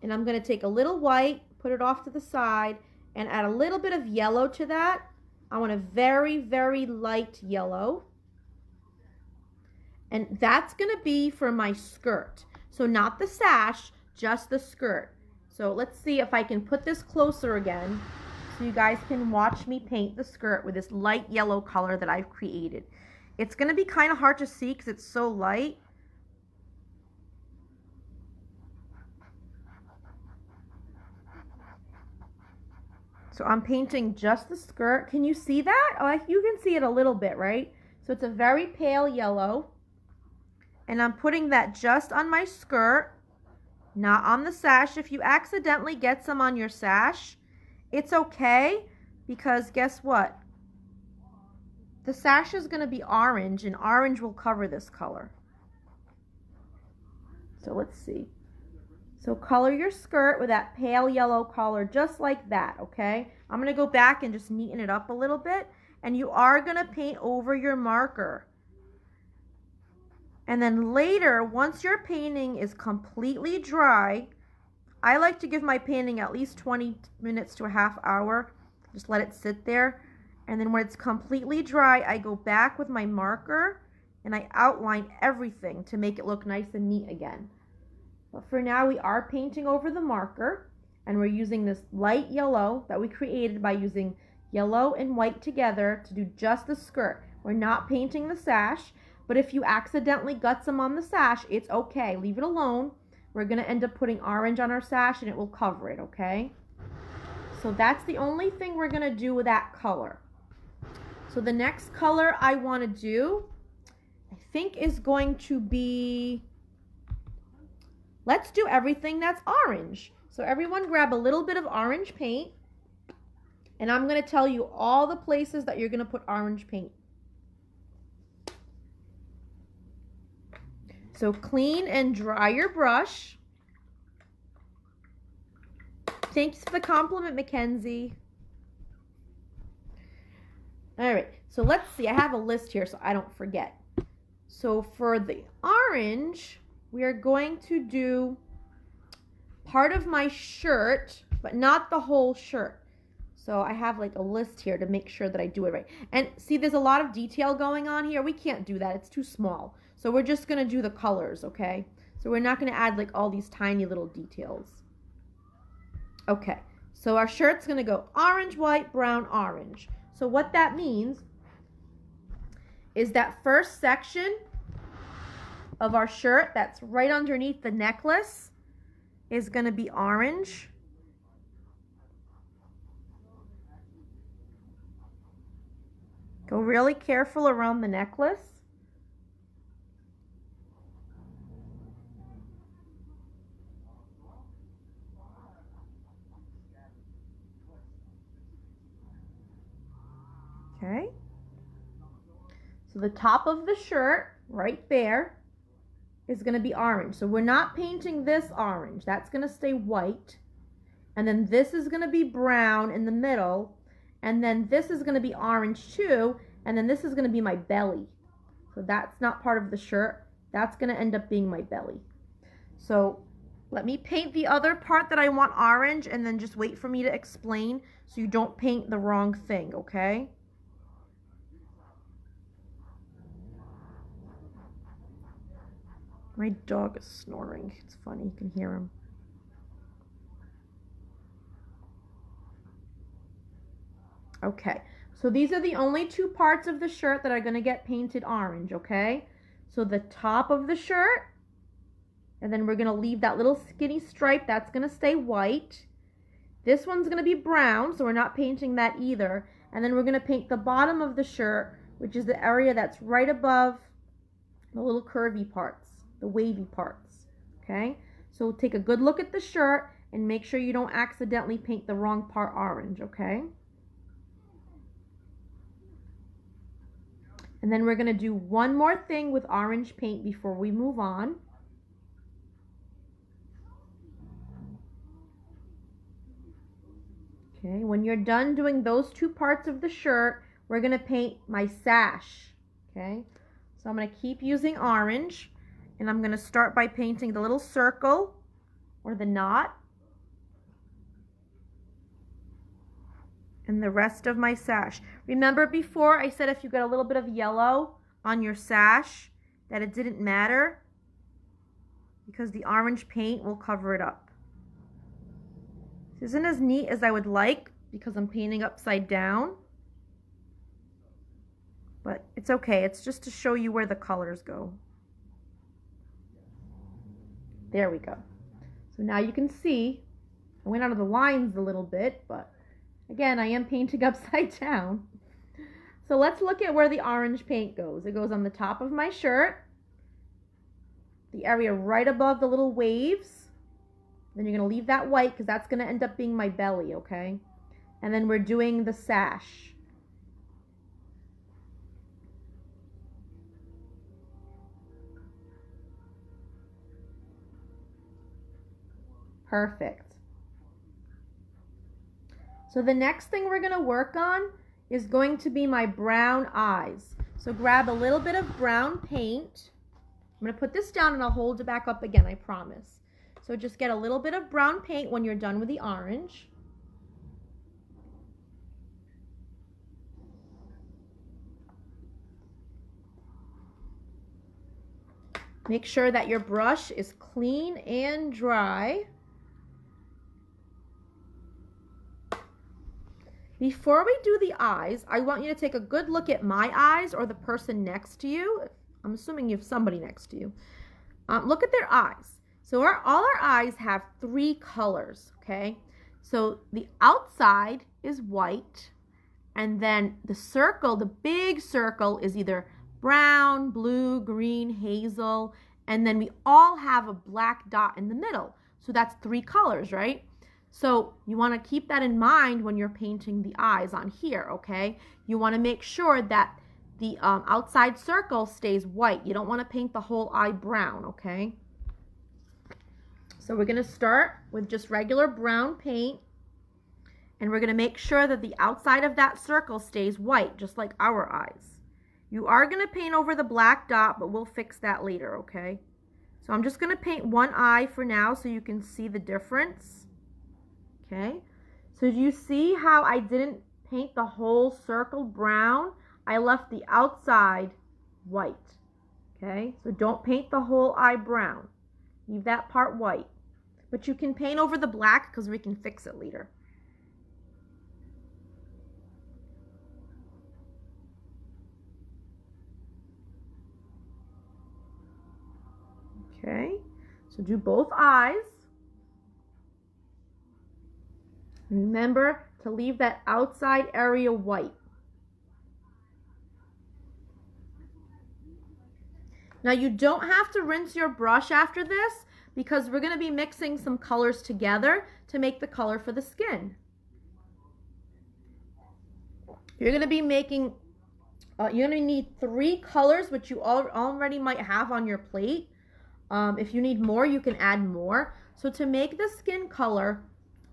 And I'm going to take a little white, put it off to the side, and add a little bit of yellow to that. I want a very, very light yellow. And that's going to be for my skirt. So not the sash, just the skirt. So let's see if I can put this closer again so you guys can watch me paint the skirt with this light yellow color that I've created. It's going to be kind of hard to see because it's so light. So I'm painting just the skirt. Can you see that? Oh, you can see it a little bit, right? So it's a very pale yellow. And I'm putting that just on my skirt, not on the sash. If you accidentally get some on your sash, it's okay, because guess what? The sash is going to be orange, and orange will cover this color. So let's see. So color your skirt with that pale yellow color, just like that, okay? I'm going to go back and just neaten it up a little bit, and you are going to paint over your marker. And then later, once your painting is completely dry, I like to give my painting at least 20 minutes to a half hour. Just let it sit there. And then when it's completely dry, I go back with my marker and I outline everything to make it look nice and neat again. But for now, we are painting over the marker, and we're using this light yellow that we created by using yellow and white together to do just the skirt. We're not painting the sash, but if you accidentally got some on the sash, it's okay. Leave it alone. We're going to end up putting orange on our sash, and it will cover it, okay? So that's the only thing we're going to do with that color. So the next color I want to do, I think, is going to be... Let's do everything that's orange. So everyone grab a little bit of orange paint, and I'm going to tell you all the places that you're going to put orange paint. So clean and dry your brush. Thanks for the compliment, Mackenzie. All right, so let's see. I have a list here so I don't forget. So for the orange, we are going to do part of my shirt, but not the whole shirt. So I have like a list here to make sure that I do it right. And see, there's a lot of detail going on here. We can't do that. It's too small. So we're just going to do the colors, okay? So we're not going to add like all these tiny little details. Okay, so our shirt's going to go orange, white, brown, orange. So what that means is that first section of our shirt that's right underneath the necklace is going to be orange. Go really careful around the necklace. Okay. So the top of the shirt right there is going to be orange. So we're not painting this orange. That's going to stay white. And then this is going to be brown in the middle. And then this is going to be orange too. And then this is going to be my belly. So that's not part of the shirt. That's going to end up being my belly. So let me paint the other part that I want orange, and then just wait for me to explain so you don't paint the wrong thing, okay? My dog is snoring. It's funny. You can hear him. Okay. So these are the only two parts of the shirt that are going to get painted orange, okay? So the top of the shirt, and then we're going to leave that little skinny stripe. That's going to stay white. This one's going to be brown, so we're not painting that either. And then we're going to paint the bottom of the shirt, which is the area that's right above the little curvy parts, the wavy parts, okay? So take a good look at the shirt and make sure you don't accidentally paint the wrong part orange, okay? And then we're going to do one more thing with orange paint before we move on. Okay, when you're done doing those two parts of the shirt, we're going to paint my sash, okay? So I'm going to keep using orange, And I'm going to start by painting the little circle or the knot. And the rest of my sash. Remember before I said if you get a little bit of yellow on your sash that it didn't matter because the orange paint will cover it up. This isn't as neat as I would like because I'm painting upside down. But it's okay. It's just to show you where the colors go. There we go. So now you can see I went out of the lines a little bit, but again, I am painting upside down. So let's look at where the orange paint goes. It goes on the top of my shirt, the area right above the little waves. Then you're going to leave that white because that's going to end up being my belly, okay? And then we're doing the sash. Perfect. So the next thing we're going to work on is going to be my brown eyes. So grab a little bit of brown paint. I'm going to put this down and I'll hold it back up again, I promise. So just get a little bit of brown paint when you're done with the orange. Make sure that your brush is clean and dry. Before we do the eyes, I want you to take a good look at my eyes or the person next to you. I'm assuming you have somebody next to you. Look at their eyes. So all our eyes have 3 colors, okay? So the outside is white, and then the circle, the big circle, is either brown, blue, green, hazel, and then we all have a black dot in the middle. So that's 3 colors, right? So you want to keep that in mind when you're painting the eyes on here, okay? You want to make sure that the outside circle stays white. You don't want to paint the whole eye brown, okay? So we're going to start with just regular brown paint, and we're going to make sure that the outside of that circle stays white, just like our eyes. You are going to paint over the black dot, but we'll fix that later, okay? So I'm just going to paint one eye for now so you can see the difference. Okay, so do you see how I didn't paint the whole circle brown? I left the outside white. Okay, so don't paint the whole eye brown. Leave that part white. But you can paint over the black because we can fix it later. Okay, so do both eyes. Remember to leave that outside area white. Now you don't have to rinse your brush after this because we're going to be mixing some colors together to make the color for the skin. You're going to be making, you're going to need 3 colors, which you already might have on your plate. If you need more, you can add more. So to make the skin color,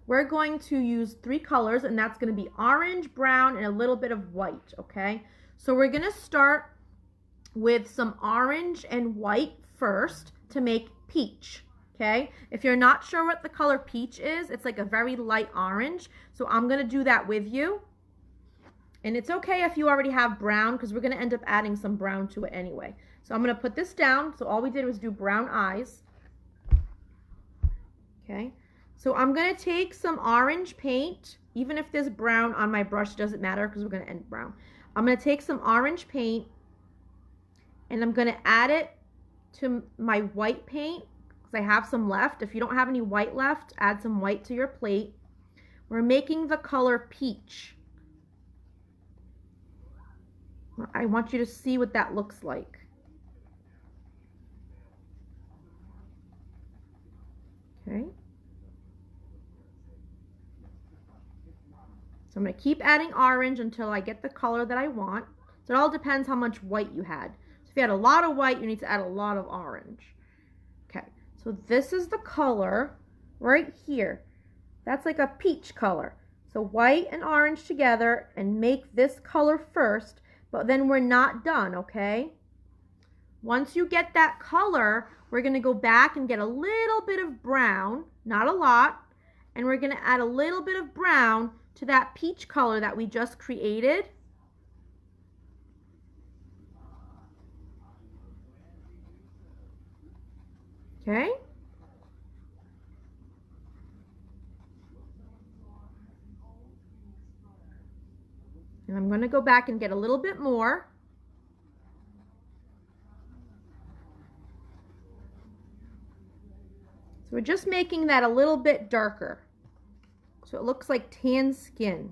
we're going to use 3 colors, and that's going to be orange, brown, and a little bit of white, okay? So we're going to start with some orange and white first to make peach, okay? If you're not sure what the color peach is, it's like a very light orange. So I'm going to do that with you. And it's okay if you already have brown because we're going to end up adding some brown to it anyway. So I'm going to put this down. So all we did was do brown eyes, okay? So I'm going to take some orange paint, even if there's brown on my brush, doesn't matter because we're going to end brown. I'm going to take some orange paint and I'm going to add it to my white paint because I have some left. If you don't have any white left, add some white to your plate. We're making the color peach. I want you to see what that looks like. Okay. So I'm going to keep adding orange until I get the color that I want. So it all depends how much white you had. So if you had a lot of white, you need to add a lot of orange. Okay, so this is the color right here. That's like a peach color. So white and orange together and make this color first, but then we're not done, okay? Once you get that color, we're going to go back and get a little bit of brown, not a lot, and we're going to add a little bit of brown to that peach color that we just created. Okay. And I'm going to go back and get a little bit more. So we're just making that a little bit darker, so it looks like tan skin.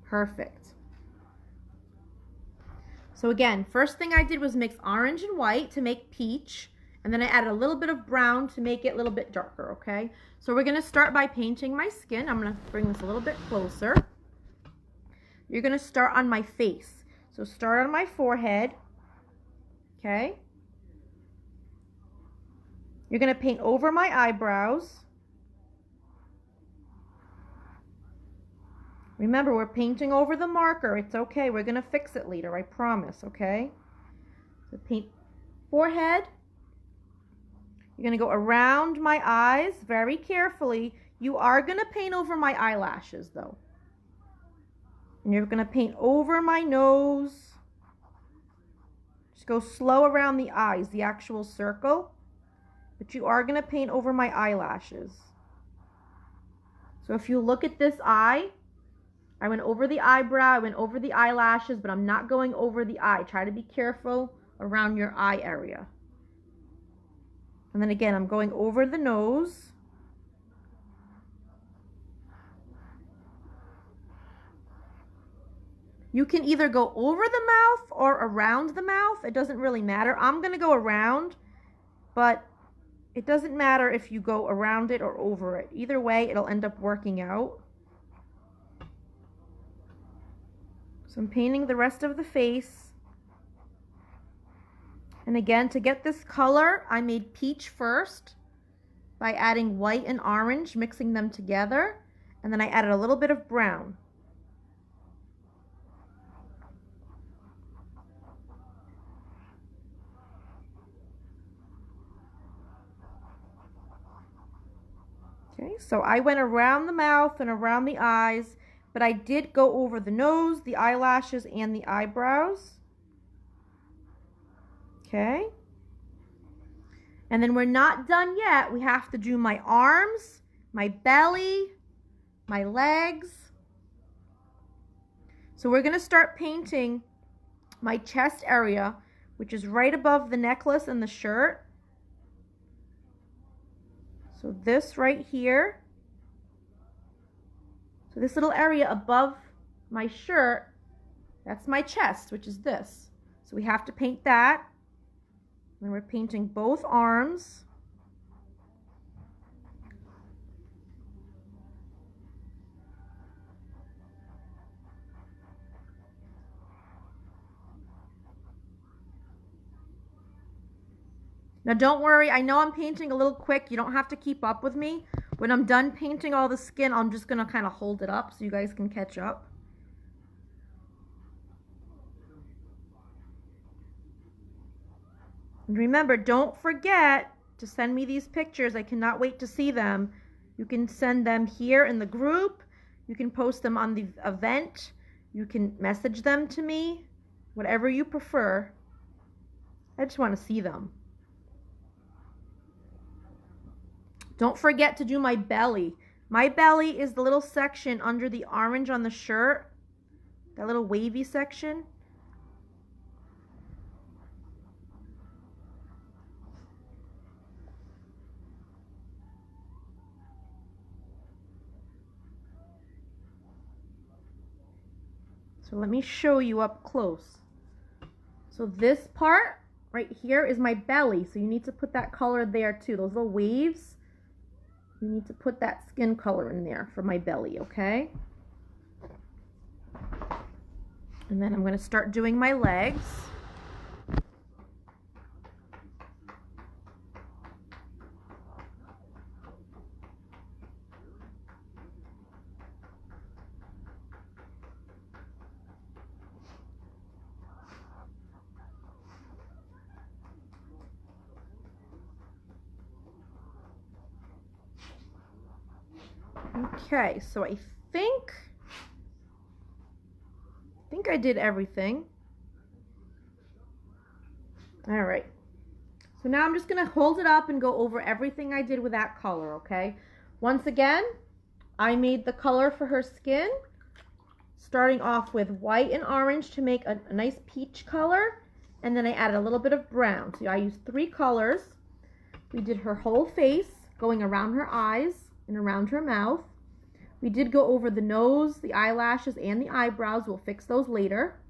Perfect. So again, first thing I did was mix orange and white to make peach, and then I added a little bit of brown to make it a little bit darker, okay? So we're gonna start by painting my skin. I'm gonna bring this a little bit closer. You're gonna start on my face. So start on my forehead, okay? You're gonna paint over my eyebrows. Remember, we're painting over the marker. It's okay. We're going to fix it later, I promise, okay? So paint forehead. You're going to go around my eyes very carefully. You are going to paint over my eyelashes, though. And you're going to paint over my nose. Just go slow around the eyes, the actual circle. But you are going to paint over my eyelashes. So if you look at this eye, I went over the eyebrow, I went over the eyelashes, but I'm not going over the eye. Try to be careful around your eye area. And then again, I'm going over the nose. You can either go over the mouth or around the mouth. It doesn't really matter. I'm going to go around, but it doesn't matter if you go around it or over it. Either way, it'll end up working out. So I'm painting the rest of the face. And again, to get this color, I made peach first by adding white and orange, mixing them together. And then I added a little bit of brown. Okay, so I went around the mouth and around the eyes, but I did go over the nose, the eyelashes, and the eyebrows. Okay. And then we're not done yet. We have to do my arms, my belly, my legs. So we're going to start painting my chest area, which is right above the necklace and the shirt. So this right here. So this little area above my shirt, that's my chest, which is this. So we have to paint that. And we're painting both arms. Now don't worry, I know I'm painting a little quick. You don't have to keep up with me. When I'm done painting all the skin, I'm just going to kind of hold it up so you guys can catch up. And remember, don't forget to send me these pictures. I cannot wait to see them. You can send them here in the group. You can post them on the event. You can message them to me. Whatever you prefer. I just want to see them. Don't forget to do my belly. My belly is the little section under the orange on the shirt. That little wavy section. So let me show you up close. So this part right here is my belly. So you need to put that color there too. Those little waves. You need to put that skin color in there for my belly, okay? And then I'm going to start doing my legs. Okay, so I think I did everything. All right. So now I'm just going to hold it up and go over everything I did with that color, okay? Once again, I made the color for her skin, starting off with white and orange to make a nice peach color, and then I added a little bit of brown. So I used 3 colors. We did her whole face, going around her eyes and around her mouth. We did go over the nose, the eyelashes, and the eyebrows. We'll fix those later.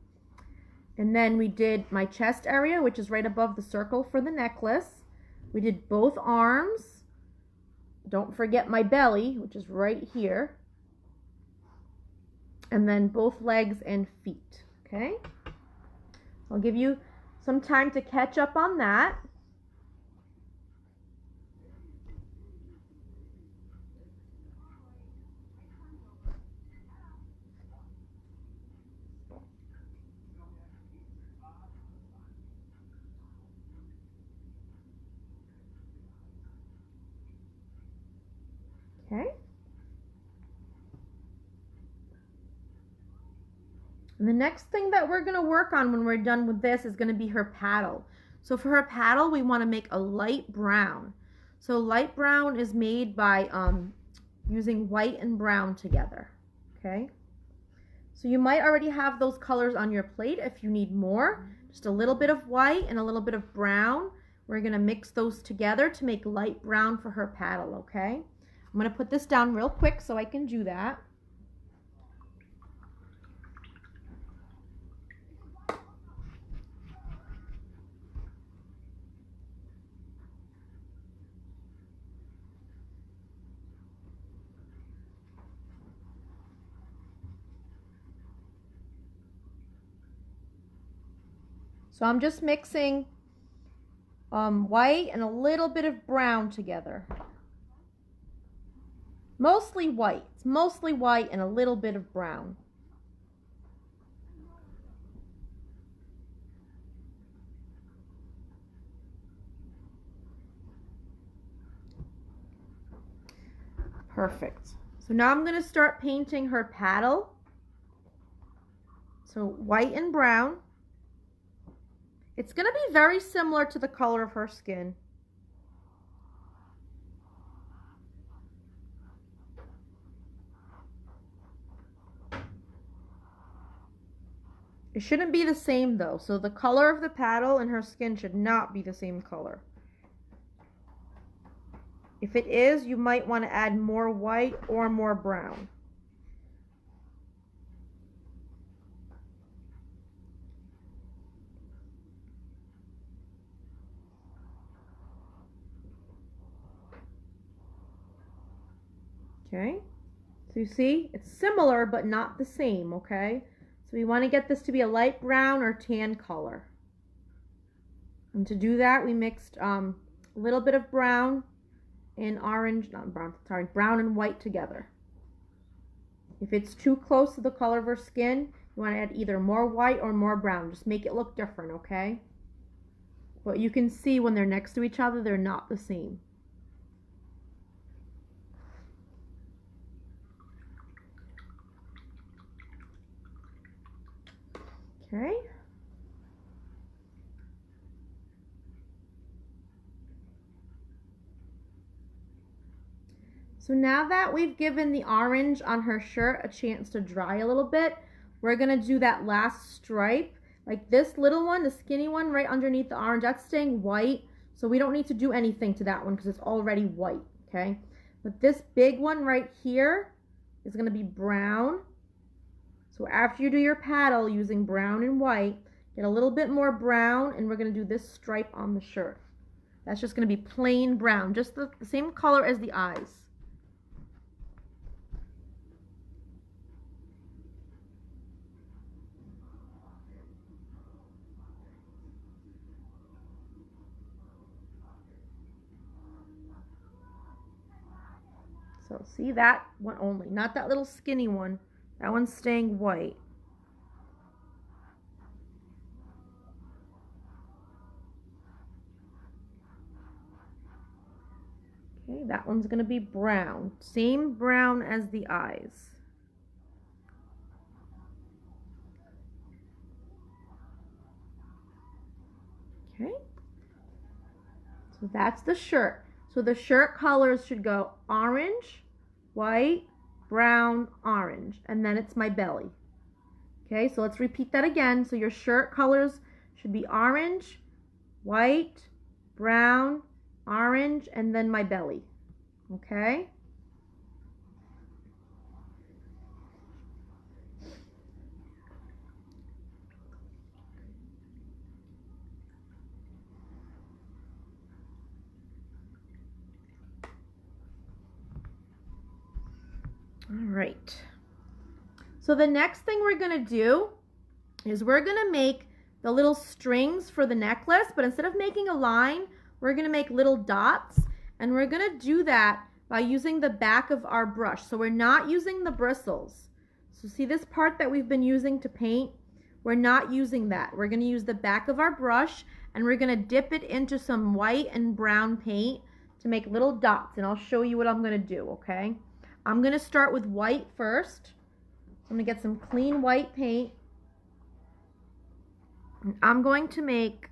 And then we did my chest area, which is right above the circle for the necklace. We did both arms. Don't forget my belly, which is right here. And then both legs and feet, okay? I'll give you some time to catch up on that. Okay. And the next thing that we're going to work on when we're done with this is going to be her paddle. So for her paddle, we want to make a light brown. So light brown is made by using white and brown together. Okay. So you might already have those colors on your plate. If you need more, just a little bit of white and a little bit of brown. We're going to mix those together to make light brown for her paddle, okay? I'm going to put this down real quick so I can do that. So I'm just mixing white and a little bit of brown together. Mostly white. It's mostly white and a little bit of brown. Perfect. So now I'm going to start painting her paddle. So white and brown. It's going to be very similar to the color of her skin. It shouldn't be the same though. So the color of the paddle and her skin should not be the same color. If it is, you might want to add more white or more brown. Okay, so you see, it's similar but not the same, okay? So we want to get this to be a light brown or tan color. And to do that, we mixed a little bit of brown and orange, not brown, sorry, brown and white together. If it's too close to the color of her skin, you want to add either more white or more brown. Just make it look different, okay? But you can see when they're next to each other, they're not the same. Okay. So now that we've given the orange on her shirt a chance to dry a little bit, we're going to do that last stripe. Like this little one, the skinny one right underneath the orange, that's staying white. So we don't need to do anything to that one because it's already white, okay? But this big one right here is going to be brown. So after you do your paddle using brown and white, get a little bit more brown, and we're going to do this stripe on the shirt. That's just going to be plain brown, just the same color as the eyes. So see that one only, not that little skinny one. That one's staying white. Okay, that one's going to be brown. Same brown as the eyes. Okay. So that's the shirt. So the shirt colors should go orange, white, brown, orange, and then it's my belly. Okay, so let's repeat that again. So your shirt colors should be orange, white, brown, orange, and then my belly. Okay? All right. So the next thing we're going to do is we're going to make the little strings for the necklace, but instead of making a line, we're going to make little dots, and we're going to do that by using the back of our brush. So we're not using the bristles. So see this part that we've been using to paint? We're not using that. We're going to use the back of our brush, and we're going to dip it into some white and brown paint to make little dots, and I'll show you what I'm going to do, okay? I'm going to start with white first. I'm going to get some clean white paint. And I'm going to make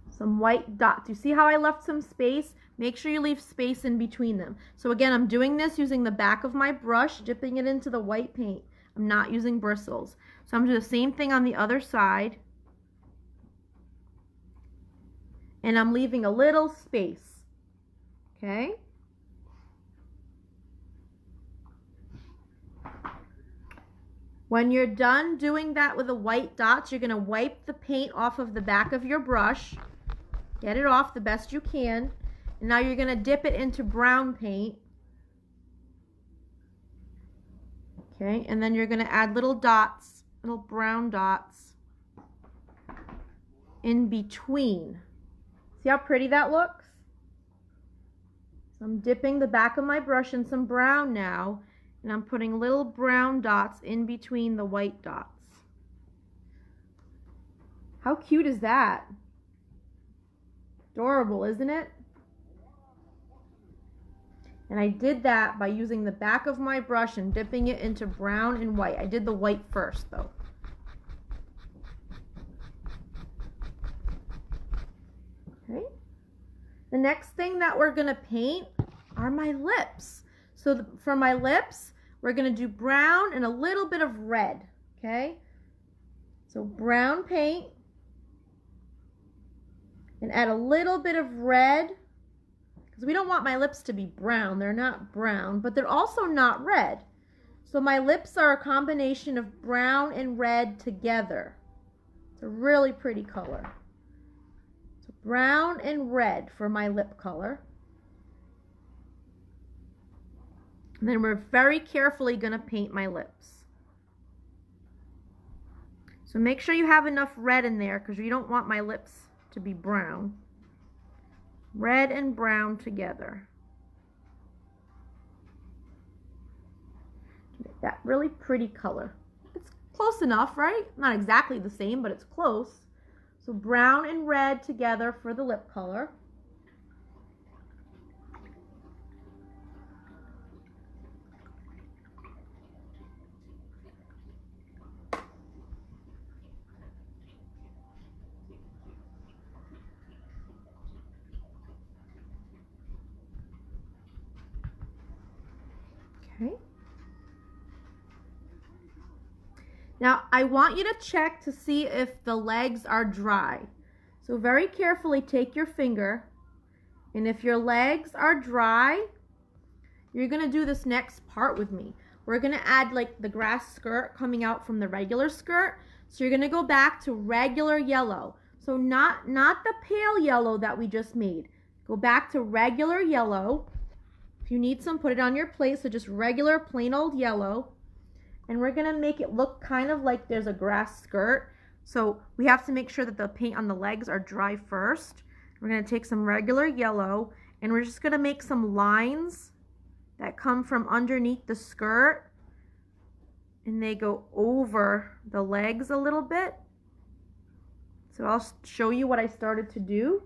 some white dots. You see how I left some space? Make sure you leave space in between them. So again, I'm doing this using the back of my brush, dipping it into the white paint. I'm not using bristles. So I'm going to do the same thing on the other side. And I'm leaving a little space. Okay? When you're done doing that with the white dots, you're going to wipe the paint off of the back of your brush. Get it off the best you can. And now you're going to dip it into brown paint. Okay, and then you're going to add little dots, little brown dots in between. See how pretty that looks? So I'm dipping the back of my brush in some brown now, and I'm putting little brown dots in between the white dots. How cute is that? Adorable, isn't it? And I did that by using the back of my brush and dipping it into brown and white. I did the white first, though. Okay. The next thing that we're going to paint are my lips. So for my lips, we're going to do brown and a little bit of red, okay? So brown paint and add a little bit of red, because we don't want my lips to be brown. They're not brown, but they're also not red. So my lips are a combination of brown and red together. It's a really pretty color. So brown and red for my lip color. And then we're very carefully going to paint my lips. So make sure you have enough red in there, because you don't want my lips to be brown. Red and brown together. Make that really pretty color. It's close enough, right? Not exactly the same, but it's close. So brown and red together for the lip color. Okay. Now I want you to check to see if the legs are dry. So very carefully take your finger, and if your legs are dry, you're going to do this next part with me. We're going to add like the grass skirt coming out from the regular skirt. So you're going to go back to regular yellow. So not the pale yellow that we just made. Go back to regular yellow. If you need some, put it on your plate. So just regular plain old yellow. And we're going to make it look kind of like there's a grass skirt. So we have to make sure that the paint on the legs are dry first. We're going to take some regular yellow, and we're just going to make some lines that come from underneath the skirt, and they go over the legs a little bit. So I'll show you what I started to do.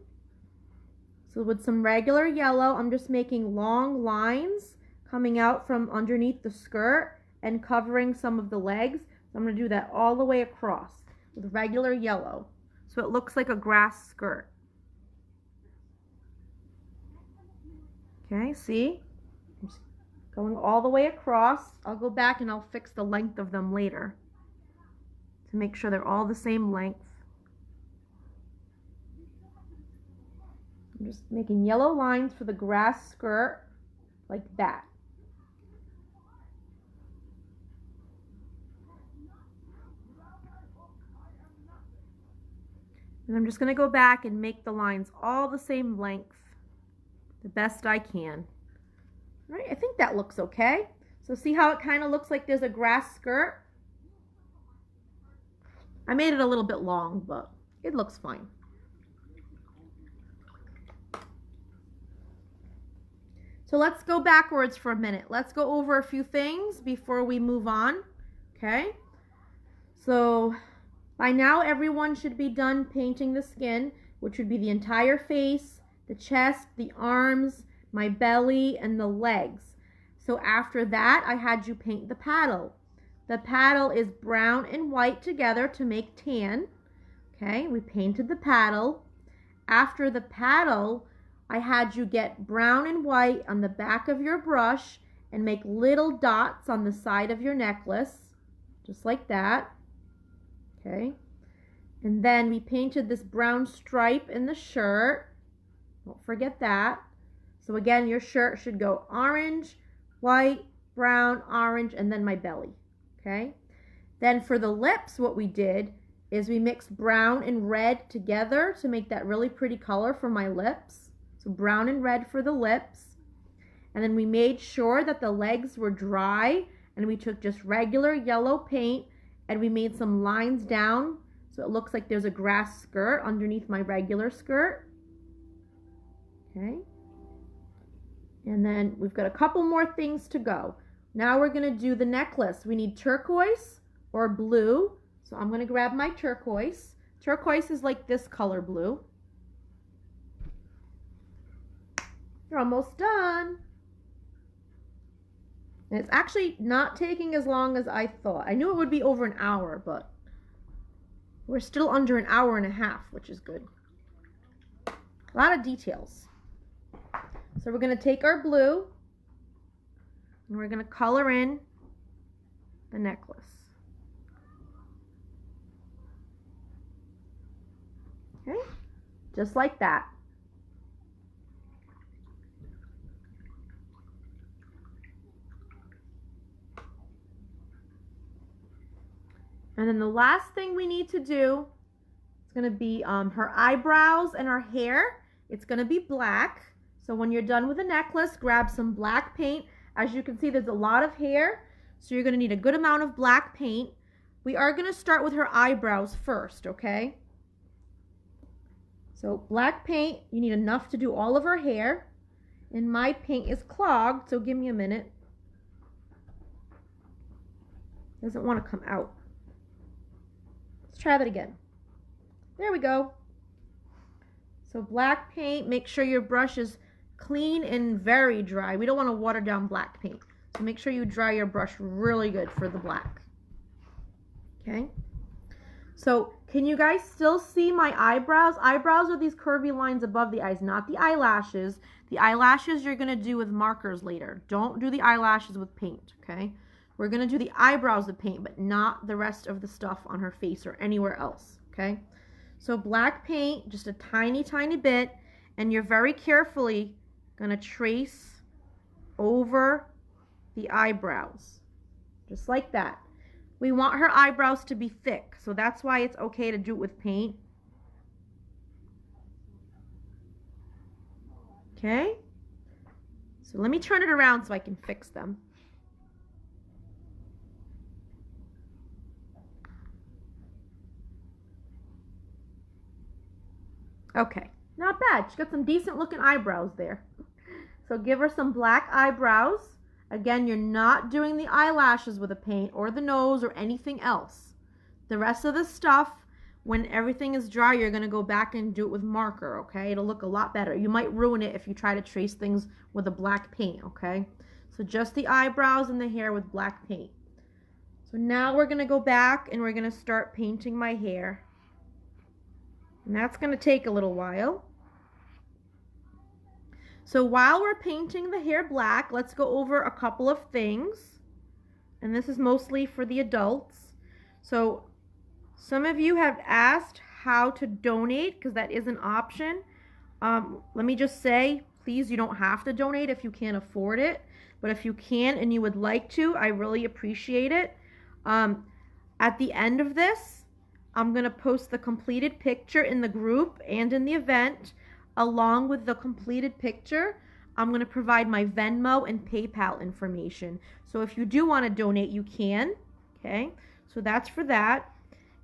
So with some regular yellow, I'm just making long lines coming out from underneath the skirt and covering some of the legs. So I'm going to do that all the way across with regular yellow. So it looks like a grass skirt. Okay, see? I'm just going all the way across. I'll go back and I'll fix the length of them later to make sure they're all the same length. I'm just making yellow lines for the grass skirt like that. And I'm just going to go back and make the lines all the same length the best I can. All right, I think that looks okay. So see how it kind of looks like there's a grass skirt? I made it a little bit long, but it looks fine. So let's go backwards for a minute. Let's go over a few things before we move on, okay? So by now everyone should be done painting the skin, which would be the entire face, the chest, the arms, my belly, and the legs. So after that, I had you paint the paddle. The paddle is brown and white together to make tan. Okay, we painted the paddle. After the paddle, I had you get brown and white on the back of your brush and make little dots on the side of your necklace, just like that. Okay, and then we painted this brown stripe in the shirt. Don't forget that. So again, your shirt should go orange, white, brown, orange, and then my belly. Okay. Then for the lips, what we did is we mixed brown and red together to make that really pretty color for my lips. So brown and red for the lips. And then we made sure that the legs were dry, and we took just regular yellow paint and we made some lines down so it looks like there's a grass skirt underneath my regular skirt. Okay. And then we've got a couple more things to go. Now we're going to do the necklace. We need turquoise or blue. So I'm going to grab my turquoise. Turquoise is like this color blue. You're almost done. And it's actually not taking as long as I thought. I knew it would be over an hour, but we're still under an hour and a half, which is good. A lot of details. So we're going to take our blue and we're going to color in the necklace. Okay, just like that. And then the last thing we need to do is going to be her eyebrows and her hair. It's going to be black. So when you're done with the necklace, grab some black paint. As you can see, there's a lot of hair, so you're going to need a good amount of black paint. We are going to start with her eyebrows first, okay? So black paint, you need enough to do all of her hair. And my paint is clogged, so give me a minute. Doesn't want to come out. Let's try that again. There we go. So black paint, make sure your brush is clean and very dry. We don't want to water down black paint. So make sure you dry your brush really good for the black. Okay. So can you guys still see my eyebrows? Eyebrows are these curvy lines above the eyes, not the eyelashes. The eyelashes you're going to do with markers later. Don't do the eyelashes with paint, okay? We're going to do the eyebrows with paint, but not the rest of the stuff on her face or anywhere else, okay? So black paint, just a tiny, tiny bit, and you're very carefully going to trace over the eyebrows, just like that. We want her eyebrows to be thick, so that's why it's okay to do it with paint. Okay? So let me turn it around so I can fix them. Okay, not bad. She's got some decent looking eyebrows there. So give her some black eyebrows. Again, you're not doing the eyelashes with a paint or the nose or anything else. The rest of the stuff, when everything is dry, you're going to go back and do it with marker, okay? It'll look a lot better. You might ruin it if you try to trace things with a black paint, okay? So just the eyebrows and the hair with black paint. So now we're going to go back and we're going to start painting my hair. And that's going to take a little while. So while we're painting the hair black, let's go over a couple of things. And this is mostly for the adults. So some of you have asked how to donate, because that is an option. Let me just say, please, you don't have to donate if you can't afford it. But if you can and you would like to, I really appreciate it. At the end of this, I'm going to post the completed picture in the group and in the event. Along with the completed picture, I'm going to provide my Venmo and PayPal information. So if you do want to donate, you can. Okay, so that's for that.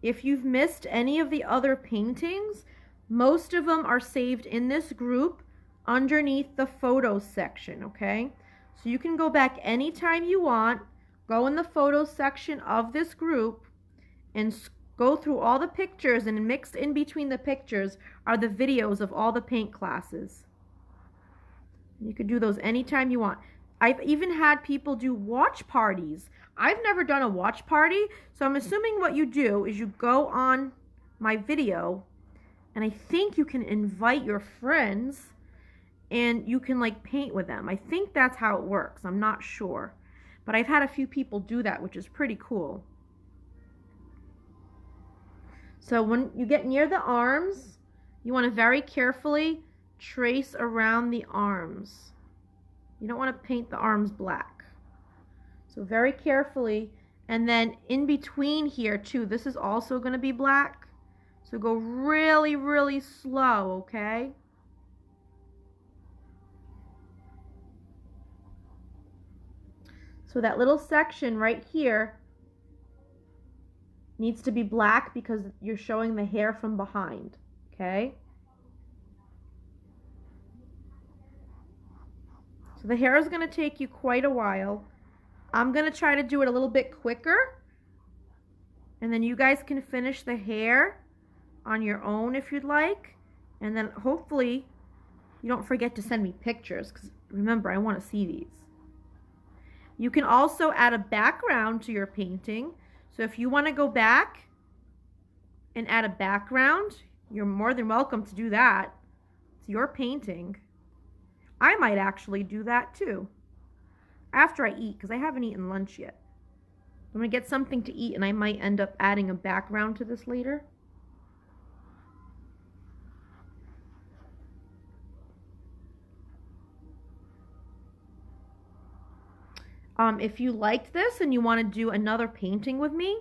If you've missed any of the other paintings, most of them are saved in this group underneath the photos section, okay? So you can go back anytime you want, go in the photos section of this group and go through all the pictures, and mixed in between the pictures are the videos of all the paint classes. You could do those anytime you want. I've even had people do watch parties. I've never done a watch party, so I'm assuming what you do is you go on my video, and I think you can invite your friends, and you can like paint with them. I think that's how it works. I'm not sure. But I've had a few people do that, which is pretty cool. So when you get near the arms, you want to very carefully trace around the arms. You don't want to paint the arms black. So very carefully, and then in between here too, this is also going to be black. So go really, really slow, okay? So that little section right here needs to be black because you're showing the hair from behind, okay? So the hair is going to take you quite a while. I'm going to try to do it a little bit quicker, and then you guys can finish the hair on your own if you'd like, and then hopefully you don't forget to send me pictures, because remember, I want to see these. You can also add a background to your painting. So if you want to go back and add a background, you're more than welcome to do that. It's your painting. I might actually do that too after I eat, because I haven't eaten lunch yet. I'm going to get something to eat, and I might end up adding a background to this later. If you liked this and you want to do another painting with me,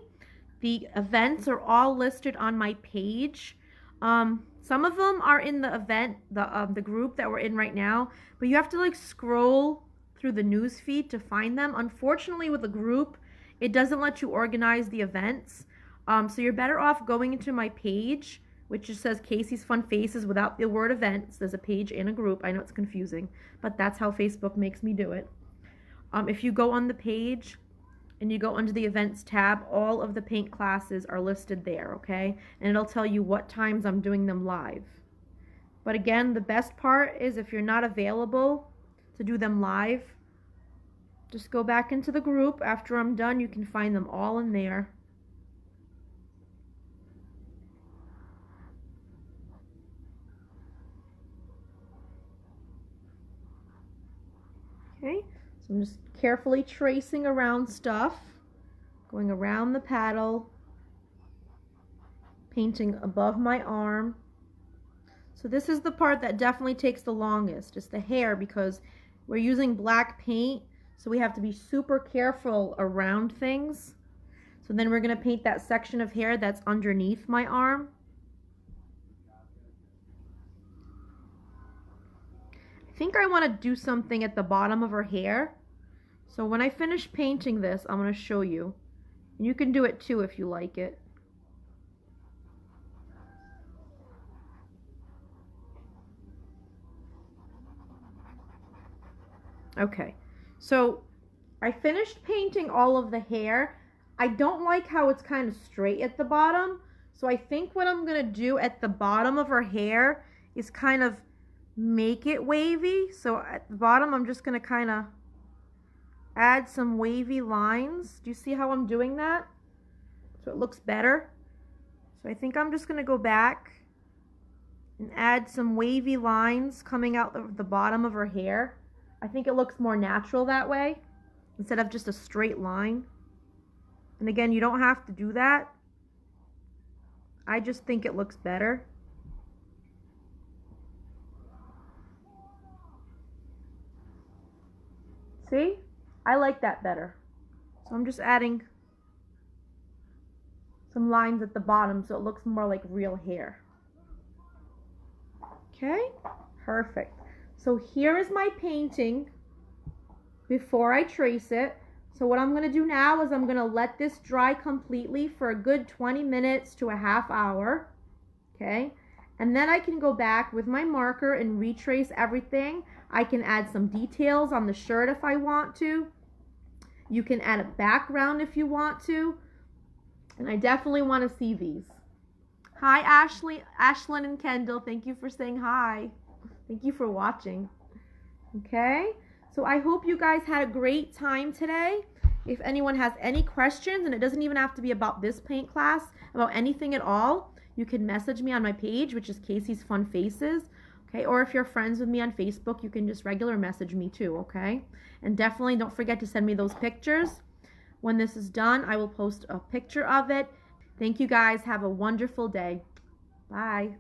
the events are all listed on my page. Some of them are in the event, the group that we're in right now, but you have to like scroll through the news feed to find them. Unfortunately, with the group, it doesn't let you organize the events. So you're better off going into my page, which just says Casey's Fun Faces without the word events. There's a page and a group. I know it's confusing, but that's how Facebook makes me do it. If you go on the page and you go under the events tab, all of the paint classes are listed there, okay? And it'll tell you what times I'm doing them live. But again, the best part is if you're not available to do them live, just go back into the group. After I'm done, you can find them all in there. Okay, so I'm just carefully tracing around stuff, going around the paddle, painting above my arm. So this is the part that definitely takes the longest. It's the hair, because we're using black paint, so we have to be super careful around things. So then we're going to paint that section of hair that's underneath my arm. I think I want to do something at the bottom of her hair. So when I finish painting this, I'm going to show you. And you can do it too if you like it. Okay, so I finished painting all of the hair. I don't like how it's kind of straight at the bottom, So I think what I'm gonna do at the bottom of her hair is kind of make it wavy. So at the bottom, I'm just gonna kind of add some wavy lines. Do you see how I'm doing that? So it looks better. So I think I'm just gonna go back and add some wavy lines coming out of the bottom of her hair. I think it looks more natural that way instead of just a straight line. And again, you don't have to do that. I just think it looks better. See? I like that better. So I'm just adding some lines at the bottom so it looks more like real hair. Okay, perfect. So here is my painting before I trace it. So what I'm going to do now is I'm going to let this dry completely for a good 20 minutes to a half hour. Okay, and then I can go back with my marker and retrace everything. I can add some details on the shirt if I want to. You can add a background if you want to. And I definitely want to see these. Hi, Ashlyn and Kendall. Thank you for saying hi. Thank you for watching. Okay, so I hope you guys had a great time today. If anyone has any questions, and it doesn't even have to be about this paint class, about anything at all, you can message me on my page, which is Casey's Fun Faces. Okay, or if you're friends with me on Facebook, you can just regular message me too, okay? And definitely don't forget to send me those pictures. When this is done, I will post a picture of it. Thank you guys. Have a wonderful day. Bye.